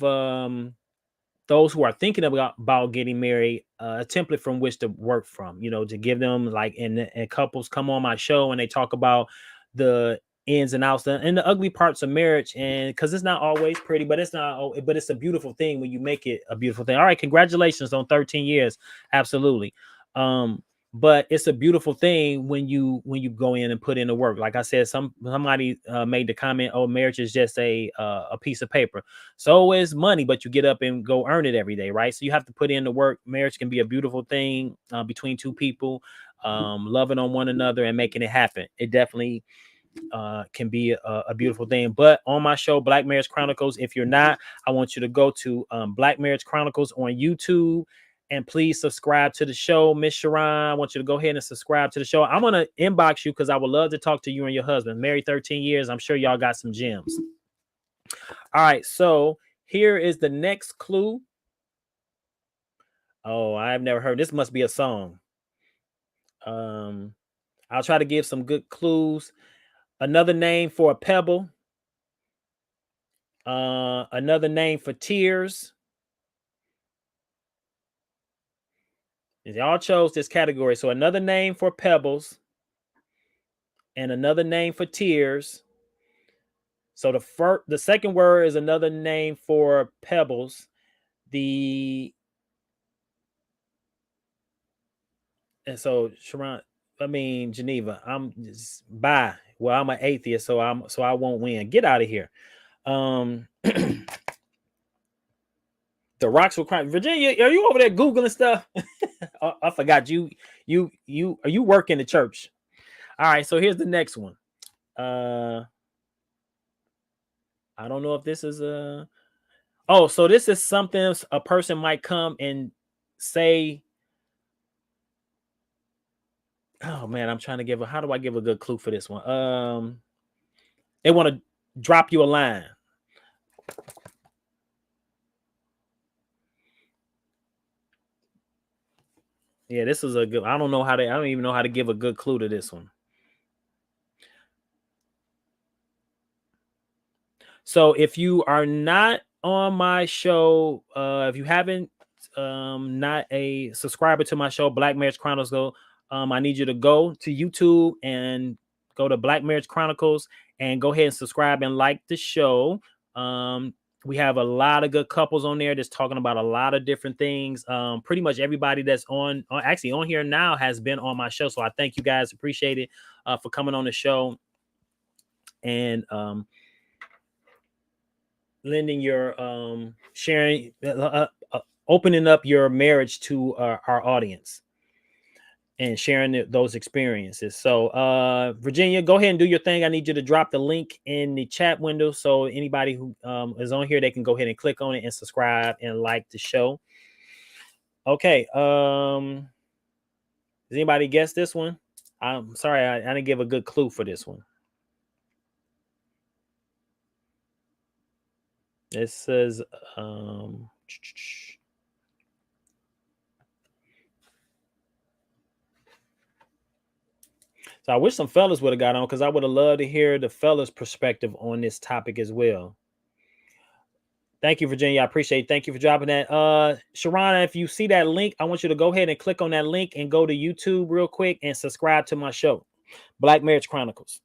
A: those who are thinking about getting married a template from which to work from, to give them like, and couples come on my show and they talk about the ins and outs and the ugly parts of marriage. And because it's not always pretty, but it's a beautiful thing when you make it a beautiful thing. All right, congratulations on 13 years. Absolutely. But it's a beautiful thing when you go in and put in the work. Like I said, somebody made the comment, oh, marriage is just a piece of paper. So is money, but you get up and go earn it every day, right? So you have to put in the work. Marriage can be a beautiful thing between two people, loving on one another and making it happen. It definitely can be a beautiful thing. But on my show, Black Marriage Chronicles, if you're not, I want you to go to Black Marriage Chronicles on YouTube. And please subscribe to the show. Miss Sharon, I want you to go ahead and subscribe to the show. I'm going to inbox you because I would love to talk to you and your husband. Married 13 years. I'm sure y'all got some gems. All right. So here is the next clue. Oh, I've never heard. This must be a song. I'll try to give some good clues. Another name for a pebble. Another name for tears. Y'all chose this category. So another name for pebbles and another name for tears. So the second word is another name for pebbles. And so Sharon, Geneva, I'm just bye. Well, I'm an atheist, so I won't win. Get out of here. The rocks were crying. Virginia, are you over there Googling stuff? I forgot you are you work in the church? All right, so here's the next one. I don't know if this is so this is something a person might come and say. Oh man, I'm trying to how do I give a good clue for this one? They want to drop you a line. Yeah, this is a good. I don't even know how to give a good clue to this one. So if you are not on my show, if you haven't not a subscriber to my show, Black Marriage Chronicles, I need you to go to YouTube and go to Black Marriage Chronicles and go ahead and subscribe and like the show. We have a lot of good couples on there that's talking about a lot of different things. Pretty much everybody that's actually on here now has been on my show. So I thank you guys. Appreciate it for coming on the show and lending your sharing, opening up your marriage to our audience and sharing those experiences. So Virginia, go ahead and do your thing. I need you to drop the link in the chat window so anybody who is on here, they can go ahead and click on it and subscribe and like the show. Okay. Does anybody guess this one? I'm sorry, I didn't give a good clue for this one. It says so I wish some fellas would have got on because I would have loved to hear the fellas' perspective on this topic as well. Thank you, Virginia. I appreciate it. Thank you for dropping that. Sharana, if you see that link, I want you to go ahead and click on that link and go to YouTube real quick and subscribe to my show, Black Marriage Chronicles.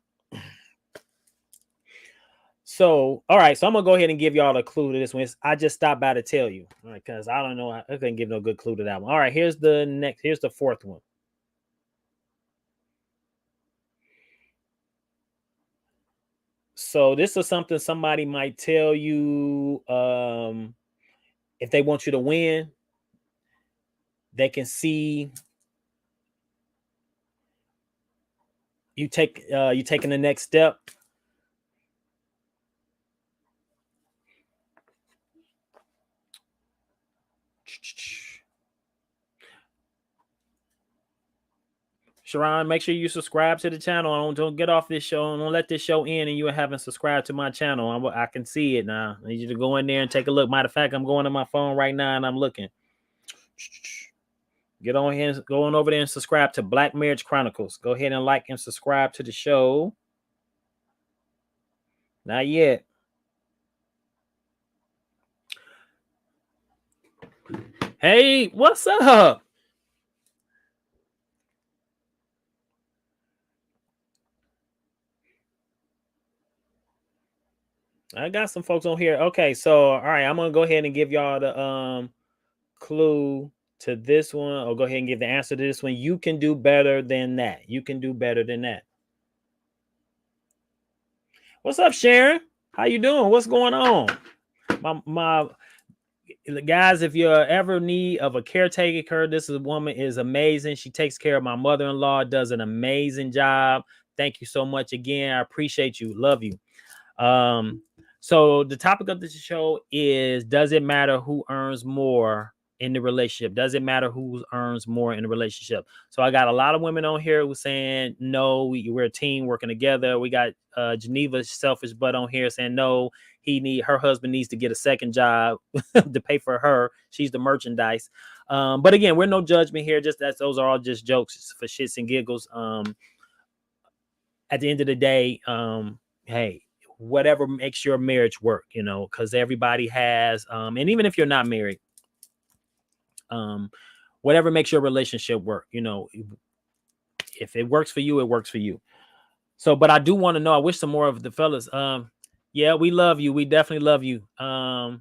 A: So, all right. So I'm gonna go ahead and give y'all a clue to this one. I just stopped by to tell you, all right, because I don't know. I couldn't give no good clue to that one. All right, here's the fourth one. So this is something somebody might tell you if they want you to win. They can see you taking the next step. Sharon, make sure you subscribe to the channel. Don't get off this show. Don't let this show end and you haven't subscribed to my channel. I can see it now. I need you to go in there and take a look. Matter of fact, I'm going to my phone right now and I'm looking. Get on here, go on over there and subscribe to Black Marriage Chronicles. Go ahead and like and subscribe to the show. Not yet. Hey, what's up? I got some folks on here. Okay, so all right, I'm gonna go ahead and give y'all the clue to this one, or go ahead and give the answer to this one. You can do better than that. You can do better than that. What's up, Sharon? How you doing? What's going on? My guys, if you ever need of a caretaker, this woman is amazing. She takes care of my mother-in-law, does an amazing job. Thank you so much again. I appreciate you. Love you. So the topic of this show is, does it matter who earns more in the relationship? Does it matter who earns more in the relationship? So I got a lot of women on here who saying, no, we're a team working together. We got Geneva's selfish butt on here saying, no, her husband needs to get a second job to pay for her. She's the merchandise. But again, we're no judgment here. Those are all just jokes for shits and giggles. At the end of the day, hey, whatever makes your marriage work, because everybody has, and even if you're not married, whatever makes your relationship work, if it works for you, it works for you. So, but I do want to know, I wish some more of the fellas, yeah, we love you. We definitely love you. There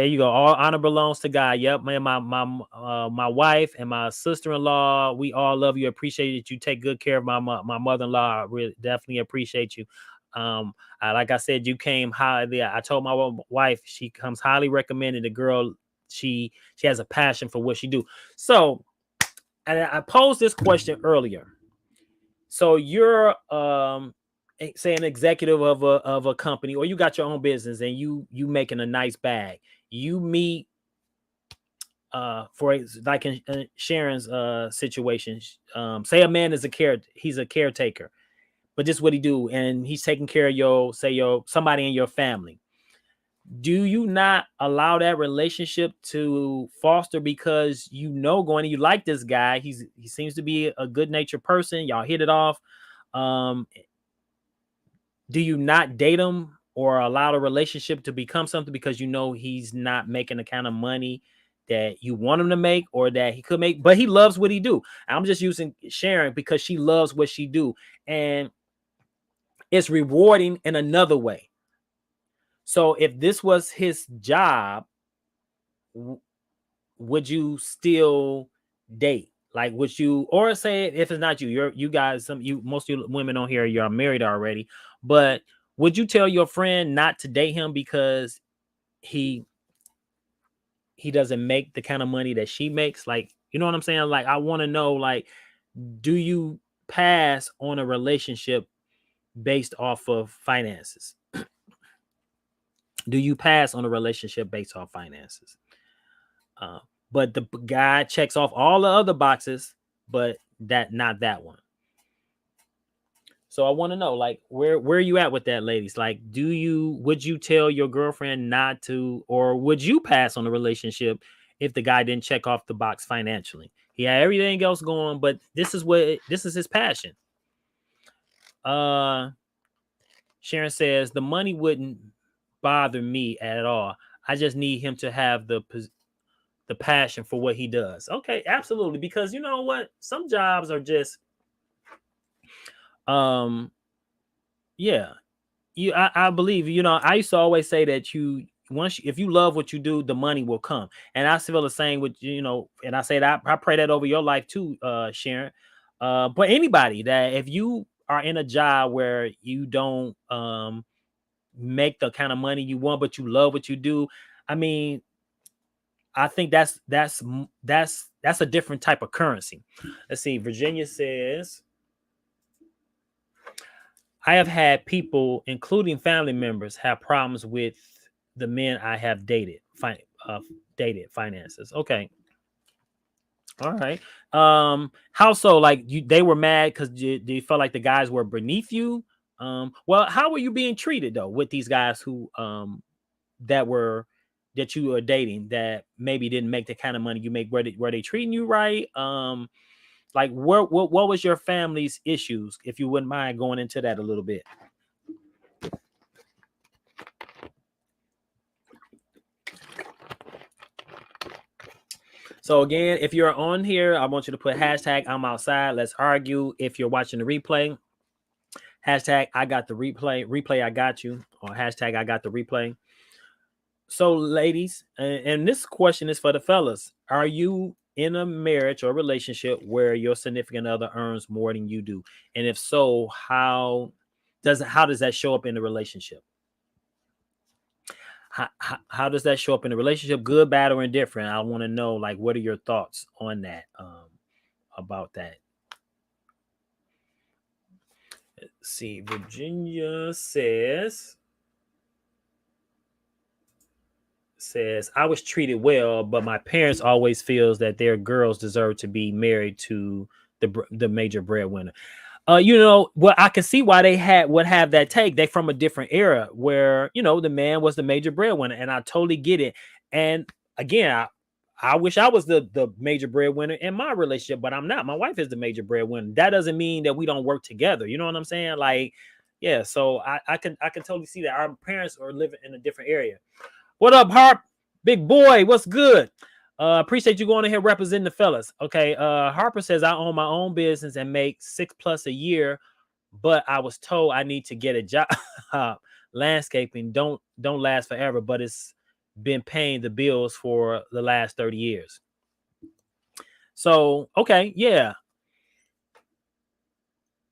A: you go. All honor belongs to God. Yep, man. My wife and my sister-in-law, we all love you. Appreciate that you take good care of my mother-in-law. I really definitely appreciate you. Like I said, you came highly. I told my wife she comes highly recommended. The girl, she has a passion for what she do. So, and I posed this question earlier. So you're say an executive of a company, or you got your own business and you making a nice bag. You meet for like in Sharon's situation, say a man is he's a caretaker, but this is what he do, and he's taking care of somebody in your family. Do you not allow that relationship to foster because you like this guy? He seems to be a good natured person. Y'all hit it off. Do you not date him or allow the relationship to become something because he's not making the kind of money that you want him to make or that he could make, but he loves what he do? I'm just using Sharon because she loves what she do. And it's rewarding in another way. So if this was his job, would you still date? Like, would you, or say if it's not you, you guys, most of you women on here, you're married already, but would you tell your friend not to date him because he doesn't make the kind of money that she makes? Like, you know what I'm saying? Like, I want to know, like, do you pass on a relationship based off of finances? Do you pass on a relationship based off finances? Uh, but the guy checks off all the other boxes, but not that one. So I want to know, like, where are you at with that, ladies? Like, would you tell your girlfriend not to, or would you pass on a relationship if the guy didn't check off the box financially? He had everything else going, but this is his passion. Sharon says the money wouldn't bother me at all. I just need him to have the passion for what he does. Okay, absolutely. Because you know what? Some jobs are just um yeah. I believe, I used to always say that if you love what you do, the money will come. And I feel the same with, and I say that I pray that over your life too, Sharon. But anybody that if you are in a job where you don't make the kind of money you want, but you love what you do, I mean, I think that's a different type of currency. Let's see. Virginia says, I have had people, including family members, have problems with the men I have dated. Dated finances. Okay. All right. How so? Like they were mad because you felt like the guys were beneath you. Well, how were you being treated though with these guys who that were that you were dating that maybe didn't make the kind of money you make? Were they treating you right? Like what was your family's issues? If you wouldn't mind going into that a little bit. So again, if you're on here, I want you to put hashtag I'm outside. Let's argue. If you're watching the replay, hashtag I got the replay I got you, or hashtag I got the replay. So ladies, and this question is for the fellas. Are you in a marriage or relationship where your significant other earns more than you do? And if so, how does that show up in the relationship? How does that show up in the relationship? Good, bad, or indifferent? I want to know, like, what are your thoughts on that? About that. Let's see. Virginia says I was treated well, but my parents always feels that their girls deserve to be married to the major breadwinner. Well, I can see why would have that take. They from a different era where, the man was the major breadwinner, and I totally get it. And again, I wish I was the major breadwinner in my relationship, but I'm not. My wife is the major breadwinner. That doesn't mean that we don't work together. You know what I'm saying? Like, yeah, so I can totally see that our parents are living in a different area. What up, Harp? Big boy, what's good? Appreciate you going in here representing the fellas. Okay. Harper says I own my own business and make 6+ a year, but I was told I need to get a job. Landscaping don't last forever, but it's been paying the bills for the last 30 years. So okay, yeah.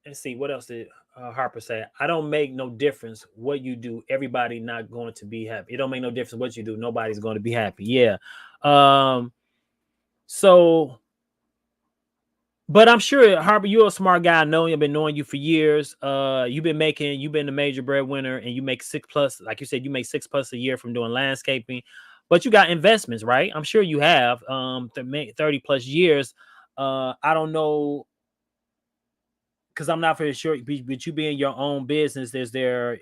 A: Let's see what else did Harper say. I don't make no difference what you do. Everybody not going to be happy. It don't make no difference what you do. Nobody's going to be happy. Yeah. So, but I'm sure Harper, you're a smart guy. I know I've been knowing you for years. You've been the major breadwinner, and you make 6+. Like you said, you make 6+ a year from doing landscaping. But you got investments, right? I'm sure you have 30+ years. I don't know, because I'm not very sure, but you being your own business, did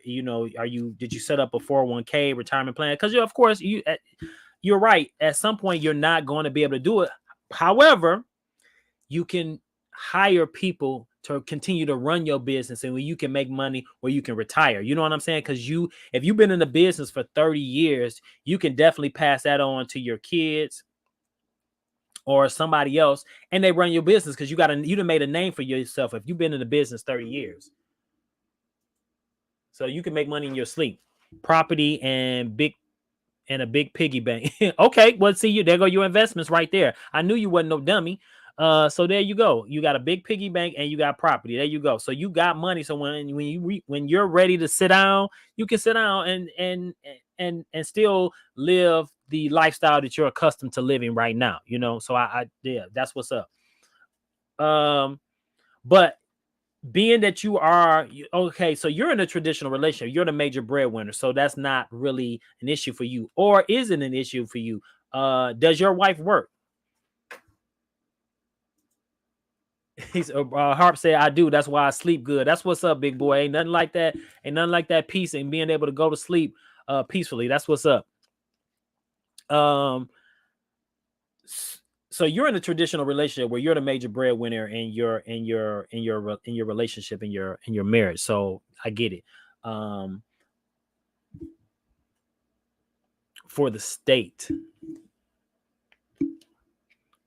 A: you set up a 401k retirement plan? Because of course you're right. At some point, you're not going to be able to do it. However, you can hire people to continue to run your business, and where you can make money or you can retire. You know what I'm saying? Because if you've been in the business for 30 years, you can definitely pass that on to your kids or somebody else, and they run your business because you done made a name for yourself if you've been in the business 30 years. So you can make money in your sleep. Property and a big piggy bank. Okay, well, see you. There go your investments right there. I knew you wasn't no dummy. So there you go. You got a big piggy bank and you got property. There you go. So you got money. So when you're ready to sit down, you can sit down and still live the lifestyle that you're accustomed to living right now. You know. So yeah, that's what's up. But being that okay, so you're in a traditional relationship, you're the major breadwinner, so that's not really an issue for you, or is it an issue for you? Does your wife work? He's Harp said, I do. That's why I sleep good. That's what's up, big boy. Ain't nothing like that. Ain't nothing like that peace and being able to go to sleep peacefully. That's what's up. Um, so you're in a traditional relationship where you're the major breadwinner in your relationship in your marriage. So I get it. Um, for the state.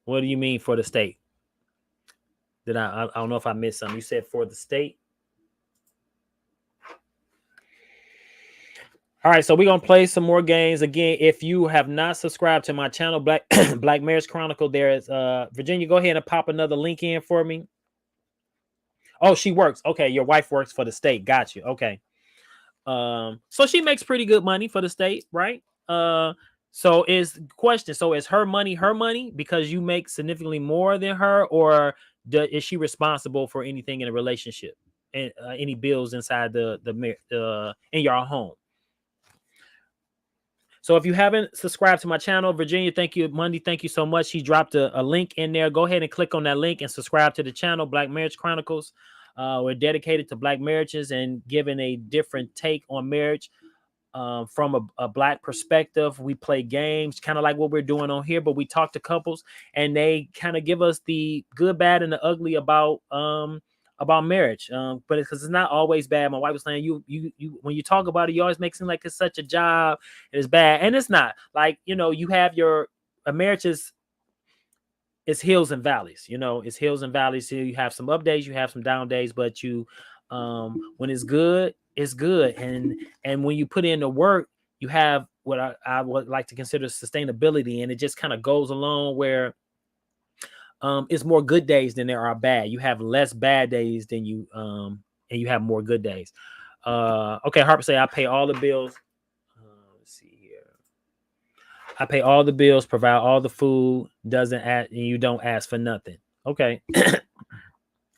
A: What do you mean for the state? Did I don't know if I missed something. You said for the state. All right, so we're gonna play some more games. Again, if you have not subscribed to my channel, Black Black Marriage Chronicle, there is Virginia, go ahead and pop another link in for me. Oh, she works. Okay, your wife works for the state. Got you. Okay. So she makes pretty good money for the state, right? So is question. So is her money because you make significantly more than her, or is she responsible for anything in a relationship and any bills inside the in your home? So if you haven't subscribed to my channel, Virginia, thank you. Monday, thank you so much. He dropped a link in there. Go ahead and click on that link and subscribe to the channel, Black Marriage Chronicles. We're dedicated to Black marriages and giving a different take on marriage from a Black perspective. We play games, kind of like what we're doing on here, but we talk to couples and they kind of give us the good, bad, and the ugly about marriage. But because it's not always bad. My wife was saying, you when you talk about it, you always make it seem like it's such a job, and it's bad, and it's not. Like, you have a marriage is it's hills and valleys. It's hills and valleys. So you have some up days, you have some down days, but when it's good, it's good. And when you put in the work, you have what I would like to consider sustainability, and it just kind of goes along where it's more good days than there are bad. You have less bad days than and you have more good days. Okay, Harper say I pay all the bills. Let's see here. I pay all the bills, provide all the food, doesn't ask, and you don't ask for nothing. Okay.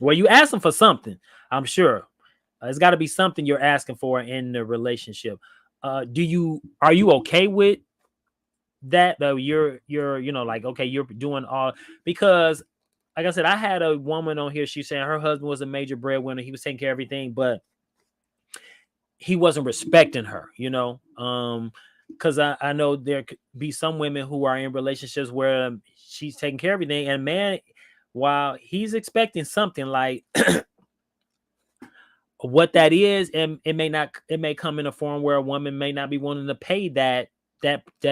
A: Well, you asking for something, I'm sure. It's got to be something you're asking for in the relationship. Are you okay with that? Though you're like, okay, you're doing all, because like I said, I had a woman on here. She's saying her husband was a major breadwinner. He was taking care of everything, but he wasn't respecting her, because I know there could be some women who are in relationships where she's taking care of everything, and man, while he's expecting something like what that is, and it may come in a form where a woman may not be wanting to pay that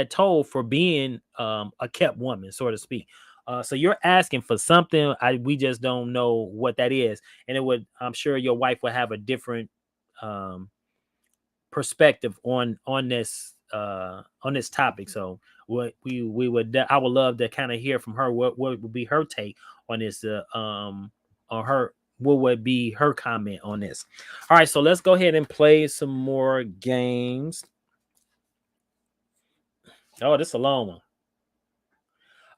A: toll for being a kept woman, so to speak. So you're asking for something. We just don't know what that is, and I'm sure your wife would have a different perspective on this topic. So what I would love to kind of hear from her what would be her take on this, on her, what would be her comment on this. All right, so let's go ahead and play some more games. Oh, this is a long one.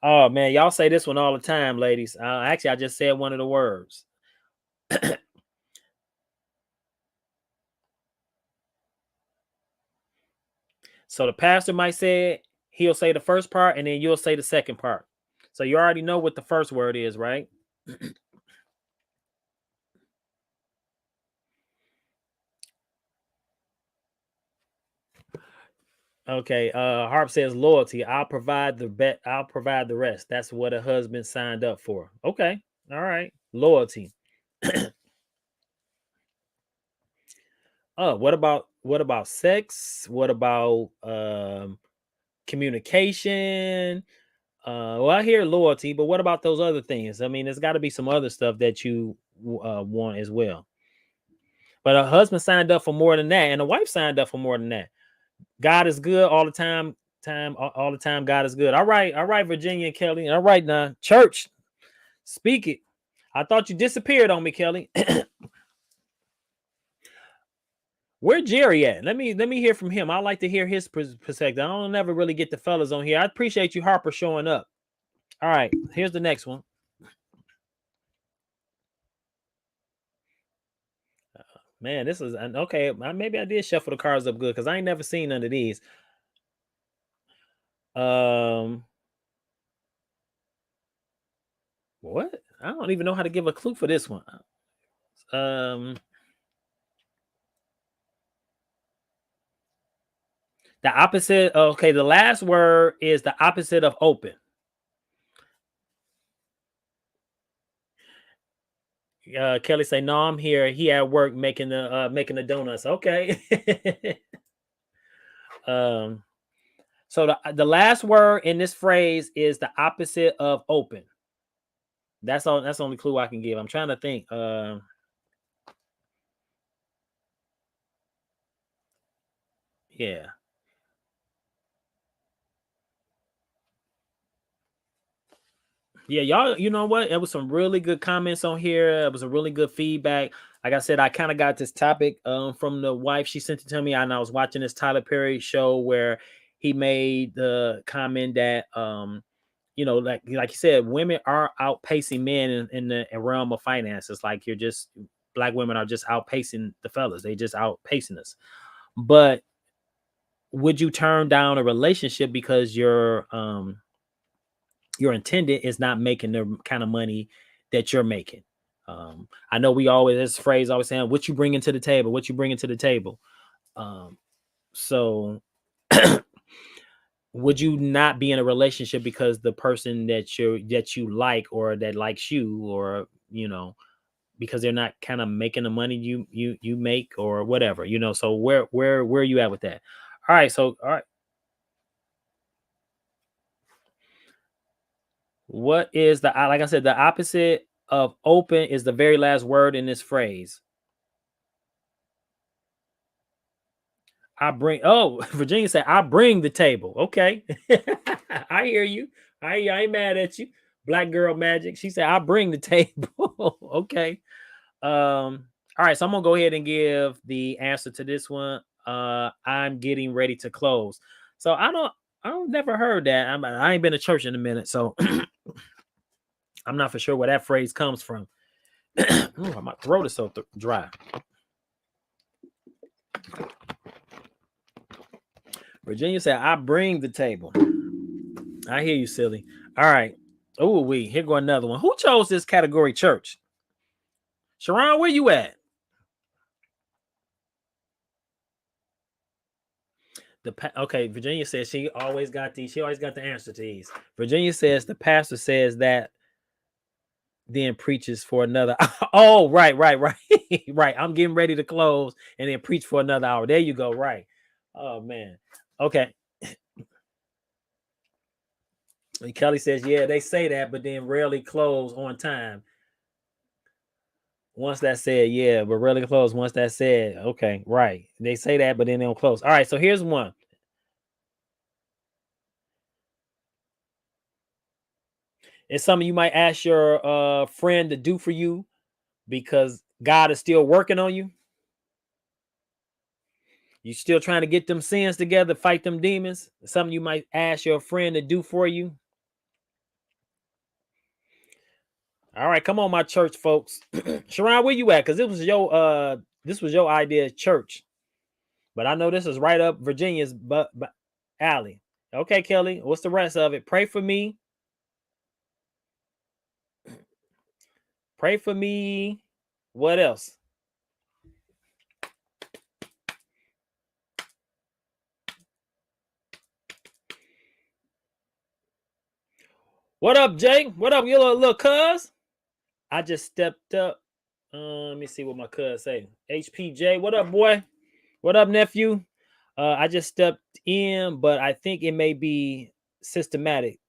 A: Oh man, y'all say this one all the time, ladies. Actually, I just said one of the words. So the pastor might say it, he'll say the first part, and then you'll say the second part. So you already know what the first word is, right? Okay. Harp says loyalty. I'll provide the rest. That's what a husband signed up for. Okay. All right. Loyalty. Oh, what about sex? What about communication? Well, I hear loyalty, but what about those other things? I mean, there's got to be some other stuff that you want as well. But a husband signed up for more than that, and a wife signed up for more than that. God is good all the time. All the time. God is good. All right, Virginia and Kelly. All right, now, church, speak it. I thought you disappeared on me, Kelly. Where Jerry at? Let me hear from him. I like to hear his perspective. I don't never really get the fellas on here. I appreciate you, Harper, showing up. All right, here's the next one. Man, this is okay. Maybe I did shuffle the cards up good because I ain't never seen none of these. What? I don't even know how to give a clue for this one. The opposite. Okay, the last word is the opposite of open. Kelly say, "No, I'm here. He at work making the donuts." Okay. So the last word in this phrase is the opposite of open. That's all. That's the only clue I can give. I'm trying to think. Yeah. Yeah, y'all, you know what? It was some really good comments on here. It was a really good feedback. Like I said, I kind of got this topic from the wife. She sent it to me, and I was watching this Tyler Perry show where he made the comment that like you said, women are outpacing men in the realm of finances. Like black women are just outpacing the fellas. They just outpacing us. But would you turn down a relationship because your intended is not making the kind of money that you're making? I know we always, this phrase always saying, what you bringing to the table, what you bringing to the table. So would you not be in a relationship because the person that you like or that likes you, or because they're not kind of making the money you make or whatever, so where are you at with that? All right, all right. What is like I said, the opposite of open is the very last word in this phrase. Virginia said, I bring the table. Okay. I hear you. I ain't mad at you. Black girl magic. She said, I bring the table. Okay. All right. So I'm gonna go ahead and give the answer to this one. I'm getting ready to close. So I don't never heard that. I ain't been to church in a minute, so I'm not for sure where that phrase comes from. Ooh, my throat is so dry. Virginia said, I bring the table. I hear you, silly. All right. Oh, here go another one. Who chose this category, church? Sharon, where you at? Okay, Virginia says she always got these. She always got the answer to these. Virginia says the pastor says that, then preaches for another. Oh, right. Right. I'm getting ready to close and then preach for another hour. There you go. Right. Oh man. Okay. And Kelly says, yeah, they say that, but then rarely close on time. Once that said, yeah, but rarely close. Once that said, okay, right. They say that, but then they don't close. All right, so here's one. It's something you might ask your friend to do for you because God is still working on you. You still trying to get them sins together, fight them demons. It's something you might ask your friend to do for you. All right, come on, my church folks. Sharon, where you at? Because this was your idea, church. But I know this is right up Virginia's alley. Okay, Kelly, what's the rest of it? Pray for me. Pray for me. What else? What up, Jay? What up, you little cuz? I just stepped up. Let me see what my cuz say. HPJ, what up, boy? What up, nephew? I just stepped in, but I think it may be systematic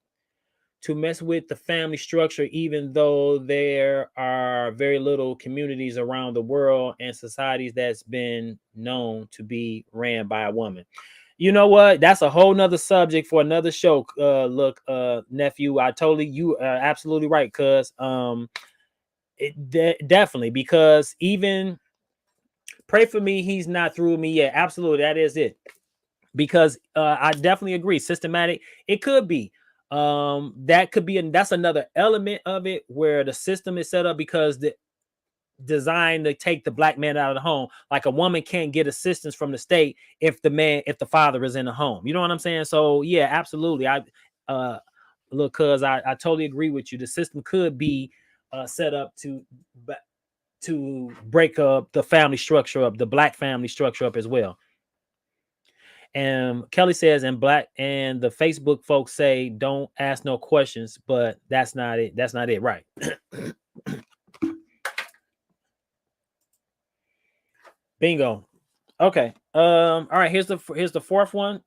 A: to mess with the family structure, even though there are very little communities around the world and societies that's been known to be ran by a woman. You know what? That's a whole nother subject for another show. Look, nephew, you are absolutely right. Cause definitely, because even pray for me, he's not through with me yet. Absolutely, that is it. Because I definitely agree. Systematic, it could be. That could be, and that's another element of it where the system is set up because the designed to take the black man out of the home. Like a woman can't get assistance from the state if the father is in the home. You know what I'm saying? So yeah, absolutely. Uh look, cuz I totally agree with you. The system could be set up to break up the family structure up, the black family structure up as well. And Kelly says, and black and the Facebook folks say don't ask no questions, but that's not it. That's not it, right? Bingo. Okay. All right. Here's the fourth one.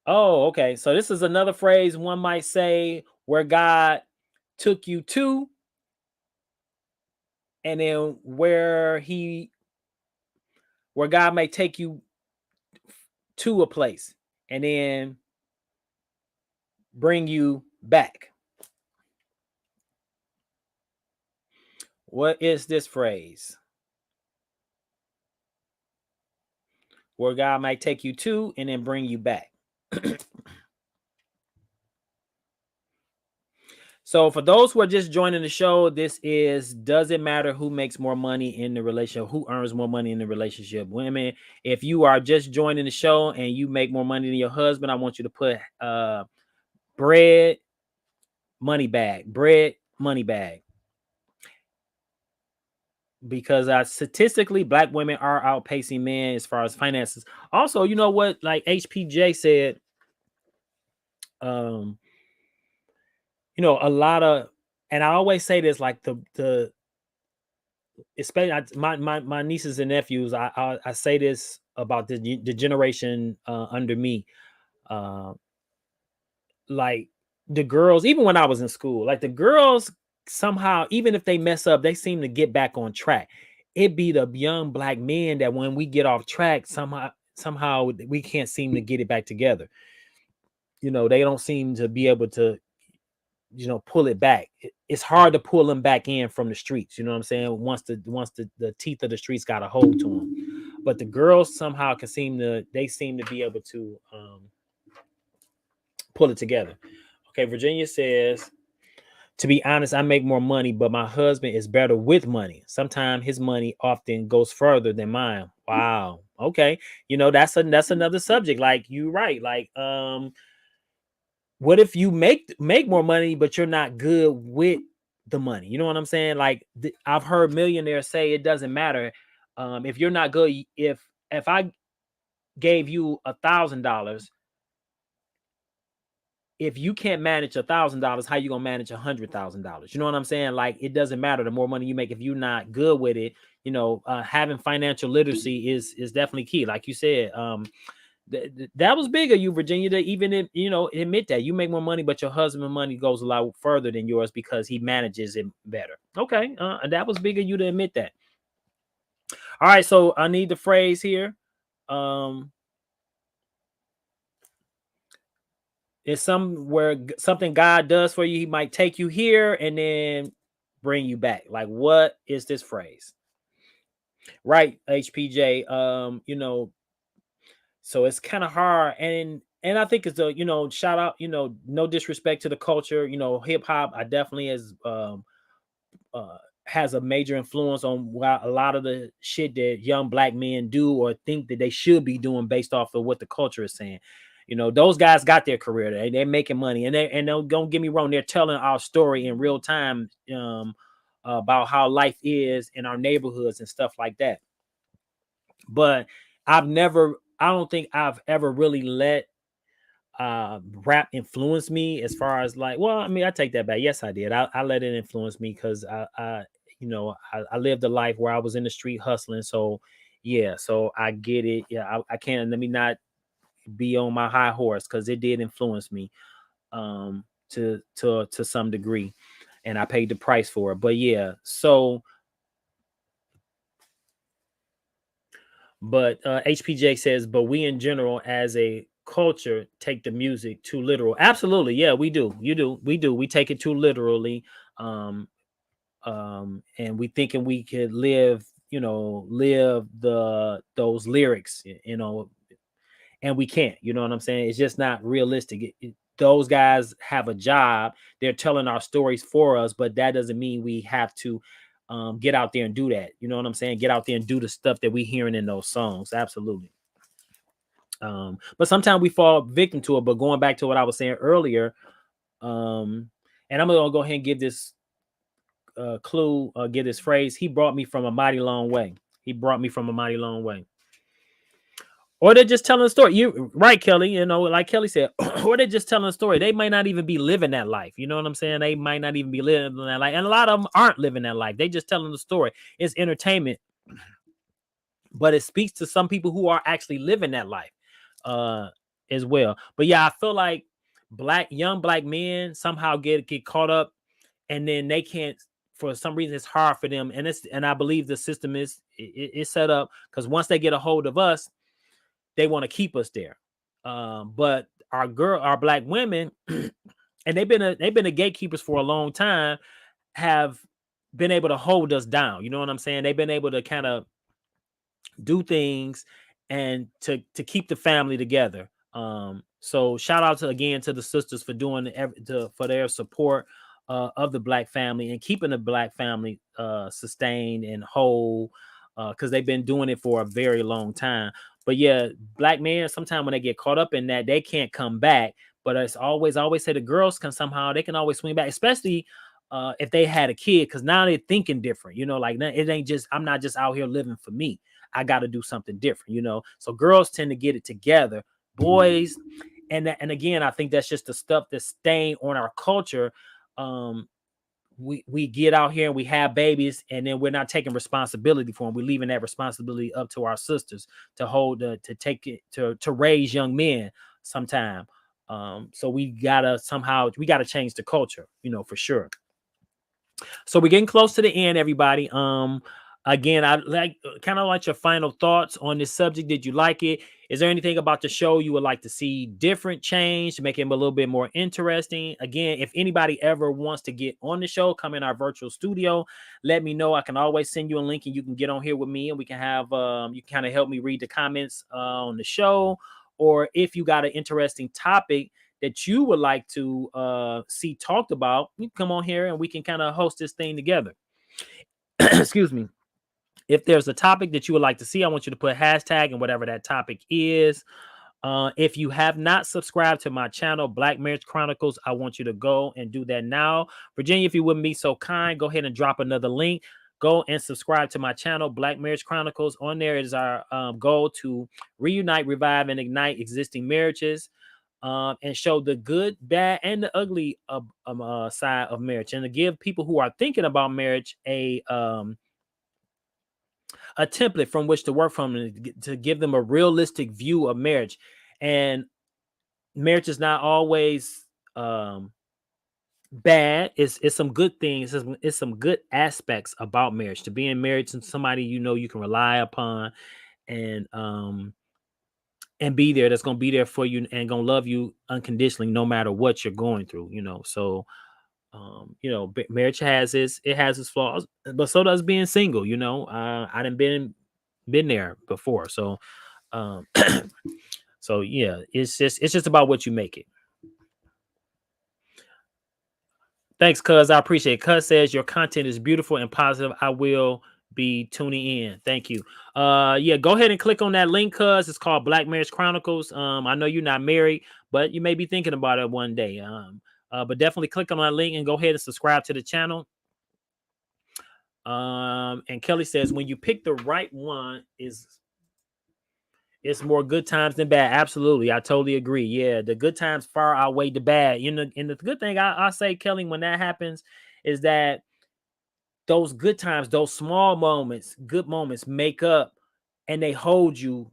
A: Oh, okay. So this is another phrase one might say where God took you to, and then where God may take you to a place and then bring you back. What is this phrase? Where God might take you to and then bring you back. So for those who are just joining the show, this is doesn't matter who makes more money in the relationship, who earns more money in the relationship. Women, if you are just joining the show and you make more money than your husband, I want you to put bread, money bag, bread, money bag. Because statistically, black women are outpacing men as far as finances. Also, you know what? Like HPJ said, um, a lot of, and I always say this, like the especially my nieces and nephews, I say this about the generation under me, uh, like the girls, even when I was in school, like the girls somehow, even if they mess up, they seem to get back on track. It be the young black men that when we get off track, somehow we can't seem to get it back together. They don't seem to be able to pull it back. It's hard to pull them back in from the streets. You know what I'm saying? Once the teeth of the streets got a hold to them. But the girls somehow seem to be able to pull it together. Okay, Virginia says, to be honest, I make more money, but my husband is better with money. Sometimes his money often goes further than mine. Wow. Okay. That's another subject. Like you right. Like what if you make more money, but you're not good with the money? You know what I'm saying? Like I've heard millionaires say it doesn't matter if you're not good. If I gave you $1,000, if you can't manage $1,000, how you gonna manage $100,000? You know what I'm saying? Like it doesn't matter the more money you make if you're not good with it. Having financial literacy is definitely key. Like you said, that was big of you, Virginia, to even admit that you make more money, but your husband's money goes a lot further than yours because he manages it better. Okay, that was big of you to admit that. All right, so I need the phrase here. It's something God does for you. He might take you here and then bring you back. Like, what is this phrase? Right, HPJ. So it's kind of hard, and I think it's a shout out, no disrespect to the culture, hip hop. I definitely has a major influence on a lot of the shit that young black men do or think that they should be doing based off of what the culture is saying. Those guys got their career. They're making money, and don't get me wrong, they're telling our story in real time about how life is in our neighborhoods and stuff like that. But I don't think I've ever really let rap influence me as far as like, well, I mean, I take that back. Yes, I did. I let it influence me because I lived a life where I was in the street hustling. So yeah, so I get it. Yeah, I can't, let me not be on my high horse, because it did influence me to some degree, and I paid the price for it. But yeah, so but HPJ says, but we in general as a culture take the music too literal. Absolutely, yeah, we do. You do, we do. We take it too literally, um, and we thinking we could live, live those lyrics, and we can't. You know what I'm saying? It's just not realistic. Those guys have a job. They're telling our stories for us, but that doesn't mean we have to get out there and do that. You know what I'm saying? Get out there and do the stuff that we hearing in those songs. Absolutely. But sometimes we fall victim to it. But going back to what I was saying earlier, and I'm gonna go ahead and give this clue, give this phrase. He brought me from a mighty long way. He brought me from a mighty long way. Or they're just telling a story. You right, Kelly. Like Kelly said, or they're just telling a story. They might not even be living that life. You know what I'm saying? They might not even be living that life. And a lot of them aren't living that life. They just telling the story. It's entertainment, but it speaks to some people who are actually living that life uh as well. But yeah, I feel like young black men somehow get caught up, and then they can't, for some reason it's hard for them. And I believe the system is set up because once they get a hold of us, they want to keep us there. But our black women, and they've been the gatekeepers for a long time, have been able to hold us down. You know what I'm saying? They've been able to kind of do things and to keep the family together. So shout out again to the sisters for doing for their support of the black family and keeping the black family sustained and whole, because they've been doing it for a very long time. But yeah, black men sometimes when they get caught up in that, they can't come back. But I always say the girls they can always swing back, especially if they had a kid, because now they're thinking different. Like it ain't just, I'm not just out here living for me. I got to do something different. So girls tend to get it together. Boys, and again, I think that's just the stuff that's staying on our culture. We get out here and we have babies, and then we're not taking responsibility for them. We're leaving that responsibility up to our sisters to take it to raise young men sometime. So we gotta change the culture, for sure. So we're getting close to the end, everybody. Again, I like kind of like your final thoughts on this subject. Did you like it? Is there anything about the show you would like to see different, change to make it a little bit more interesting? Again, if anybody ever wants to get on the show, come in our virtual studio. Let me know. I can always send you a link, and you can get on here with me, and we can have you kind of help me read the comments on the show. Or if you got an interesting topic that you would like to see talked about, you can come on here and we can kind of host this thing together. Excuse me. If there's a topic that you would like to see, I want you to put hashtag and whatever that topic is. If you have not subscribed to my channel, Black Marriage Chronicles, I want you to go and do that now. Virginia, if you wouldn't be so kind, go ahead and drop another link. Go and subscribe to my channel, Black Marriage Chronicles. On there is our goal to reunite, revive, and ignite existing marriages. And show the good, bad, and the ugly side of marriage, and to give people who are thinking about marriage a template from which to work from, and to give them a realistic view of marriage. And marriage is not always bad. It's some good things. It's some good aspects about marriage. To being married to somebody you can rely upon, and be there, that's going to be there for you and going to love you unconditionally no matter what you're going through. So marriage has its flaws, but so does being single. I done been there before. So um so yeah, it's just about what you make it. Thanks, cuz. I appreciate it. Cuz says your content is beautiful and positive. I will be tuning in. Thank you. Yeah, go ahead and click on that link, cuz. It's called Black Marriage Chronicles. I know you're not married, but you may be thinking about it one day. But definitely click on that link and go ahead and subscribe to the channel. And Kelly says when you pick the right one, it's more good times than bad. Absolutely. I totally agree. Yeah. The good times far outweigh the bad. And the good thing I say, Kelly, when that happens is that those good times, those small moments, good moments make up, and they hold you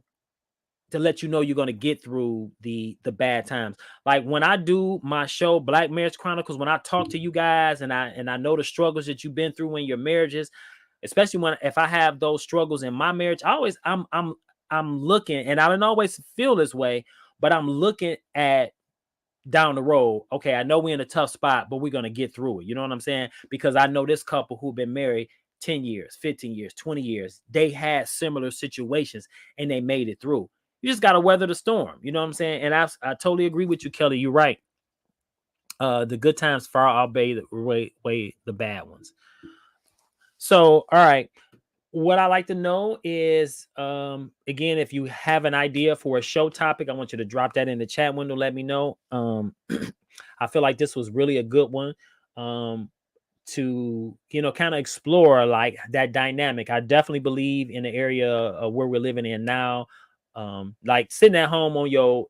A: to let you know you're going to get through the bad times. Like when I do my show Black Marriage Chronicles, when I talk to you guys and I know the struggles that you've been through in your marriages, especially when if I have those struggles in my marriage, I always I'm looking, and I don't always feel this way, but I'm looking at down the road. Okay, I know we're in a tough spot, but we're gonna get through it. You know what I'm saying? Because I know this couple who've been married 10 years, 15 years, 20 years, they had similar situations and they made it through. You just gotta weather the storm. You know what I'm saying? And I totally agree with you, Kelly. You're right. The good times far outweigh the bad ones. So, all right. What I like to know is, again, if you have an idea for a show topic, I want you to drop that in the chat window. Let me know. I feel like this was really a good one. To kind of explore like that dynamic. I definitely believe in the area of where we're living in now, like sitting at home on your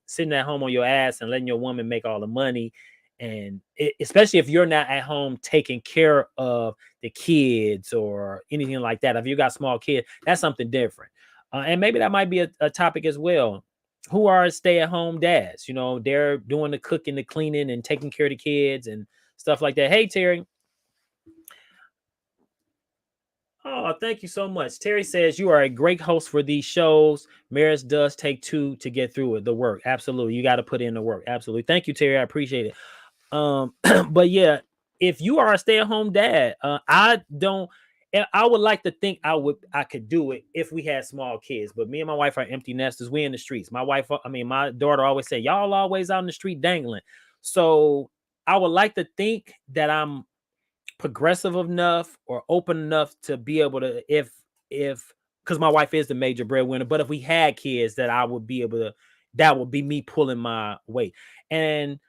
A: ass and letting your woman make all the money, and especially if you're not at home taking care of the kids or anything like that. If you got small kids, that's something different, and maybe that might be a topic as well. Who are stay-at-home dads? They're doing the cooking, the cleaning, and taking care of the kids and stuff like that. Hey, Terry. Oh, thank you so much. Terry says you are a great host for these shows. Marriage does take two to get through it. The work, absolutely. You got to put in the work, absolutely. Thank you, Terry. I appreciate it. But yeah, if you are a stay-at-home dad, I don't. I would like to think I could do it if we had small kids. But me and my wife are empty nesters. We in the streets. My daughter always say, "Y'all always out in the street dangling." So I would like to think that I'm progressive enough or open enough to be able to, if because my wife is the major breadwinner, but if we had kids, that I would be able to, that would be me pulling my weight. And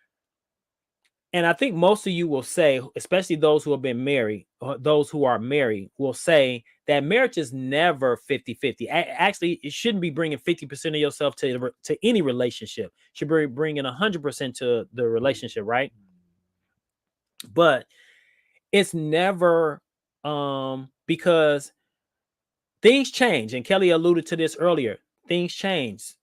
A: I think most of you will say, especially those who have been married, or those who are married, will say that marriage is never 50-50. Actually, it shouldn't be bringing 50% of yourself to any relationship. It should be bringing 100% to the relationship, right? But it's never, because things change, and Kelly alluded to this earlier. Things change,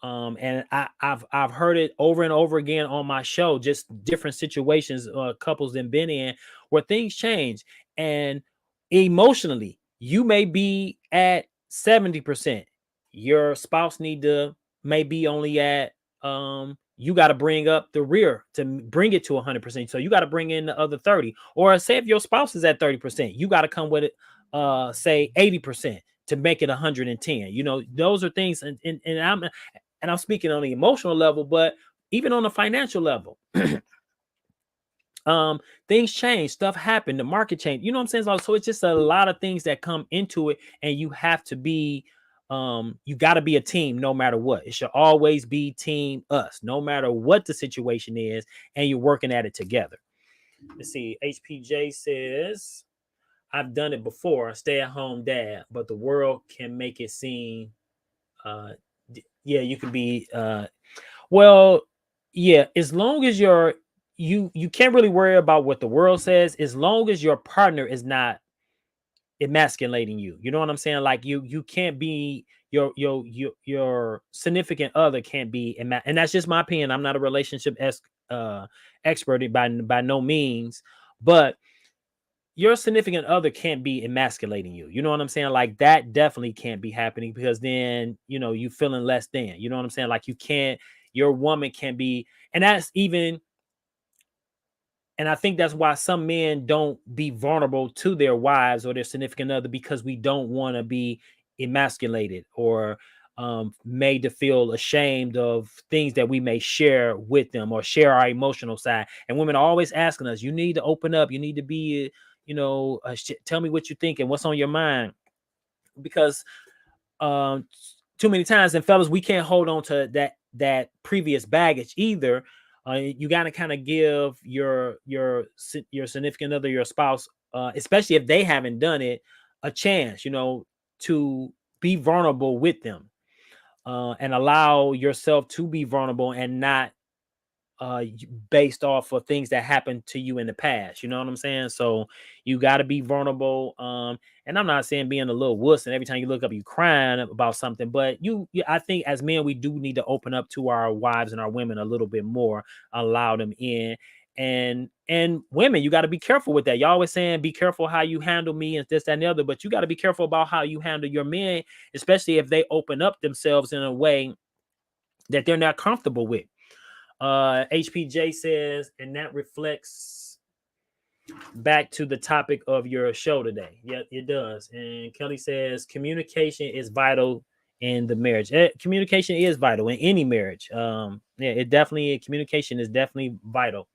A: and I've heard it over and over again on my show. Just different situations, couples have been in where things change, and emotionally, you may be at 70%. Your spouse need to may be only at, you got to bring up the rear to bring it to 100%. So you got to bring in the other 30, or say if your spouse is at 30%, you got to come with it, say 80% to make it 110. Those are things, and I'm speaking on the emotional level, but even on the financial level, things change, stuff happen, the market change. You know what I'm saying? So it's just a lot of things that come into it, and you have to be, you got to be a team no matter what. It should always be team us, no matter what the situation is, and you're working at it together. Let's see. HPJ says, I've done it before, stay at home dad, but the world can make it seem, uh yeah, you can be, well, yeah, as long as you can't really worry about what the world says, as long as your partner is not emasculating you. You know what I'm saying? Like you can't be, your significant other can't be, and that's just my opinion. I'm not a relationship expert by no means, but your significant other can't be emasculating you. You know what I'm saying? Like that definitely can't be happening, because then, you feeling less than, you know what I'm saying? Like your woman can't be, and that's even, and I think that's why some men don't be vulnerable to their wives or their significant other, because we don't want to be emasculated or, made to feel ashamed of things that we may share with them or share our emotional side. And women are always asking us, you need to open up, you need to be, tell me what you think and what's on your mind, because, um too many times, and fellas, we can't hold on to that previous baggage either. You got to kind of give your significant other, your spouse, especially if they haven't done it, a chance, to be vulnerable with them, and allow yourself to be vulnerable and not based off of things that happened to you in the past. You know what I'm saying? So you got to be vulnerable. And I'm not saying being a little wuss and every time you look up you crying about something, but I think as men we do need to open up to our wives and our women a little bit more, allow them in. And women, you got to be careful with that. Y'all always saying be careful how you handle me and this, that, and the other, but you got to be careful about how you handle your men, especially if they open up themselves in a way that they're not comfortable with. HPJ says, and that reflects back to the topic of your show today. Yeah, it does. And Kelly says, communication is vital in the marriage. Communication is vital in any marriage. Yeah, communication is definitely vital.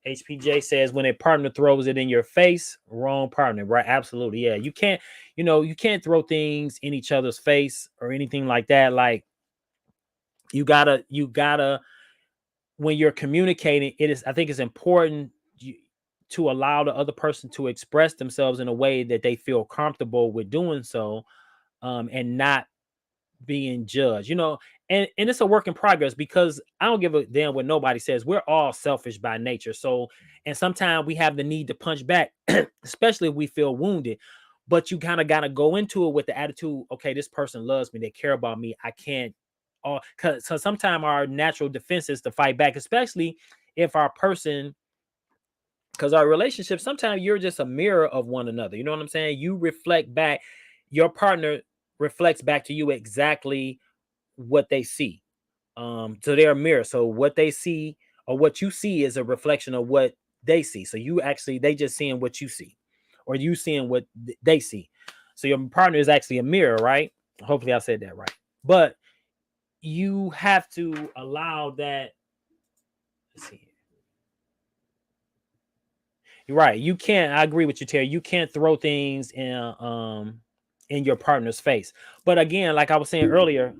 A: HPJ says, when a partner throws it in your face, wrong partner, right? Absolutely. Yeah, you can't throw things in each other's face or anything like that. Like you gotta when you're communicating, I think it's important to allow the other person to express themselves in a way that they feel comfortable with doing so, and not being judged, and it's a work in progress because I don't give a damn what nobody says. We're all selfish by nature. So, and sometimes we have the need to punch back, especially if we feel wounded. But you kind of got to go into it with the attitude, okay, this person loves me, they care about me. I can't, because sometimes our natural defense is to fight back, especially if our person, because our relationship, sometimes you're just a mirror of one another. You know what I'm saying? You reflect back, your partner reflects back to you exactly what they see. So they're a mirror. So what they see or what you see is a reflection of what they see. So they just seeing what you see, or you seeing what they see. So your partner is actually a mirror, right? Hopefully I said that right. But you have to allow that. Let's see. You're right. You can't. I agree with you, Terry. You can't throw things in your partner's face. But again, like I was saying earlier,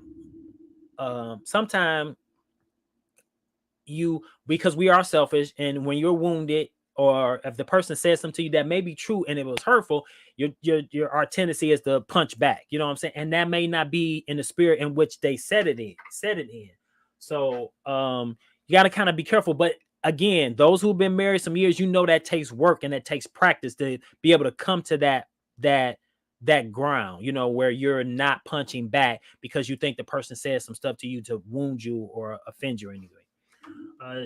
A: sometimes because we are selfish, and when you're wounded, or if the person says something to you that may be true and it was hurtful, our tendency is to punch back. You know what I'm saying? And that may not be in the spirit in which they said it in. So you got to kind of be careful. But again, those who've been married some years, that takes work and that takes practice to be able to come to that ground, where you're not punching back because you think the person says some stuff to you to wound you or offend you anyway.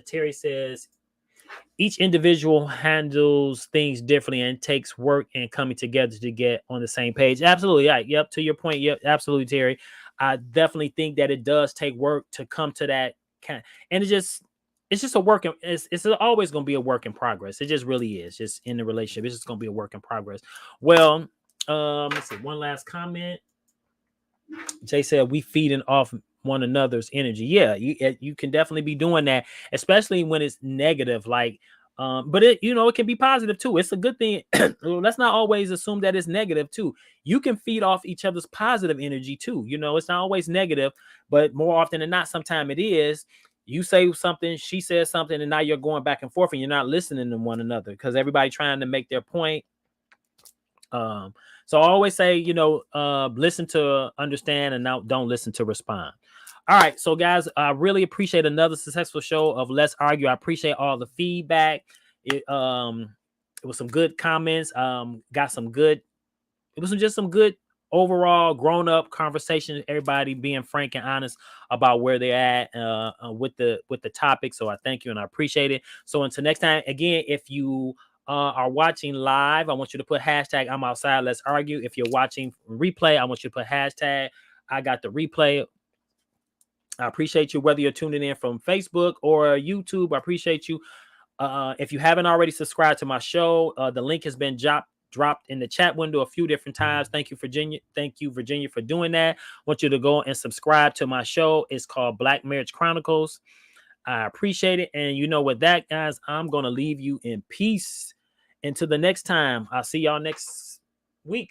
A: Terry says, each individual handles things differently and takes work and coming together to get on the same page. Absolutely. Right. Yep. To your point. Yep. Absolutely, Terry. I definitely think that it does take work to come to that kind. And it's just a work. It's always going to be a work in progress. It just really is. Just in the relationship, it's just going to be a work in progress. Well, let's see. One last comment. Jay said, we feeding off one another's energy. Yeah, you can definitely be doing that, especially when it's negative. Like, but it can be positive too. It's a good thing. Let's not always assume that it's negative too. You can feed off each other's positive energy too. It's not always negative, but more often than not, sometimes it is. You say something, she says something, and now you're going back and forth, and you're not listening to one another because everybody trying to make their point. So I always say, listen to understand and now don't listen to respond. All right. So guys, I really appreciate another successful show of Let's Argue. I appreciate all the feedback. It was some good comments. It was just some good overall grown up conversation. Everybody being frank and honest about where they're at with the topic. So I thank you and I appreciate it. So until next time, again, if you are watching live, I want you to put hashtag I'm outside, let's argue. If you're watching replay, I want you to put hashtag I got the replay. I appreciate you whether you're tuning in from Facebook or YouTube. I appreciate you. If you haven't already subscribed to my show, the link has been dropped in the chat window a few different times. Thank you, Virginia. Thank you, Virginia, for doing that. I want you to go and subscribe to my show. It's called Black Marriage Chronicles. I appreciate it. And with that, guys, I'm going to leave you in peace. Until the next time, I'll see y'all next week.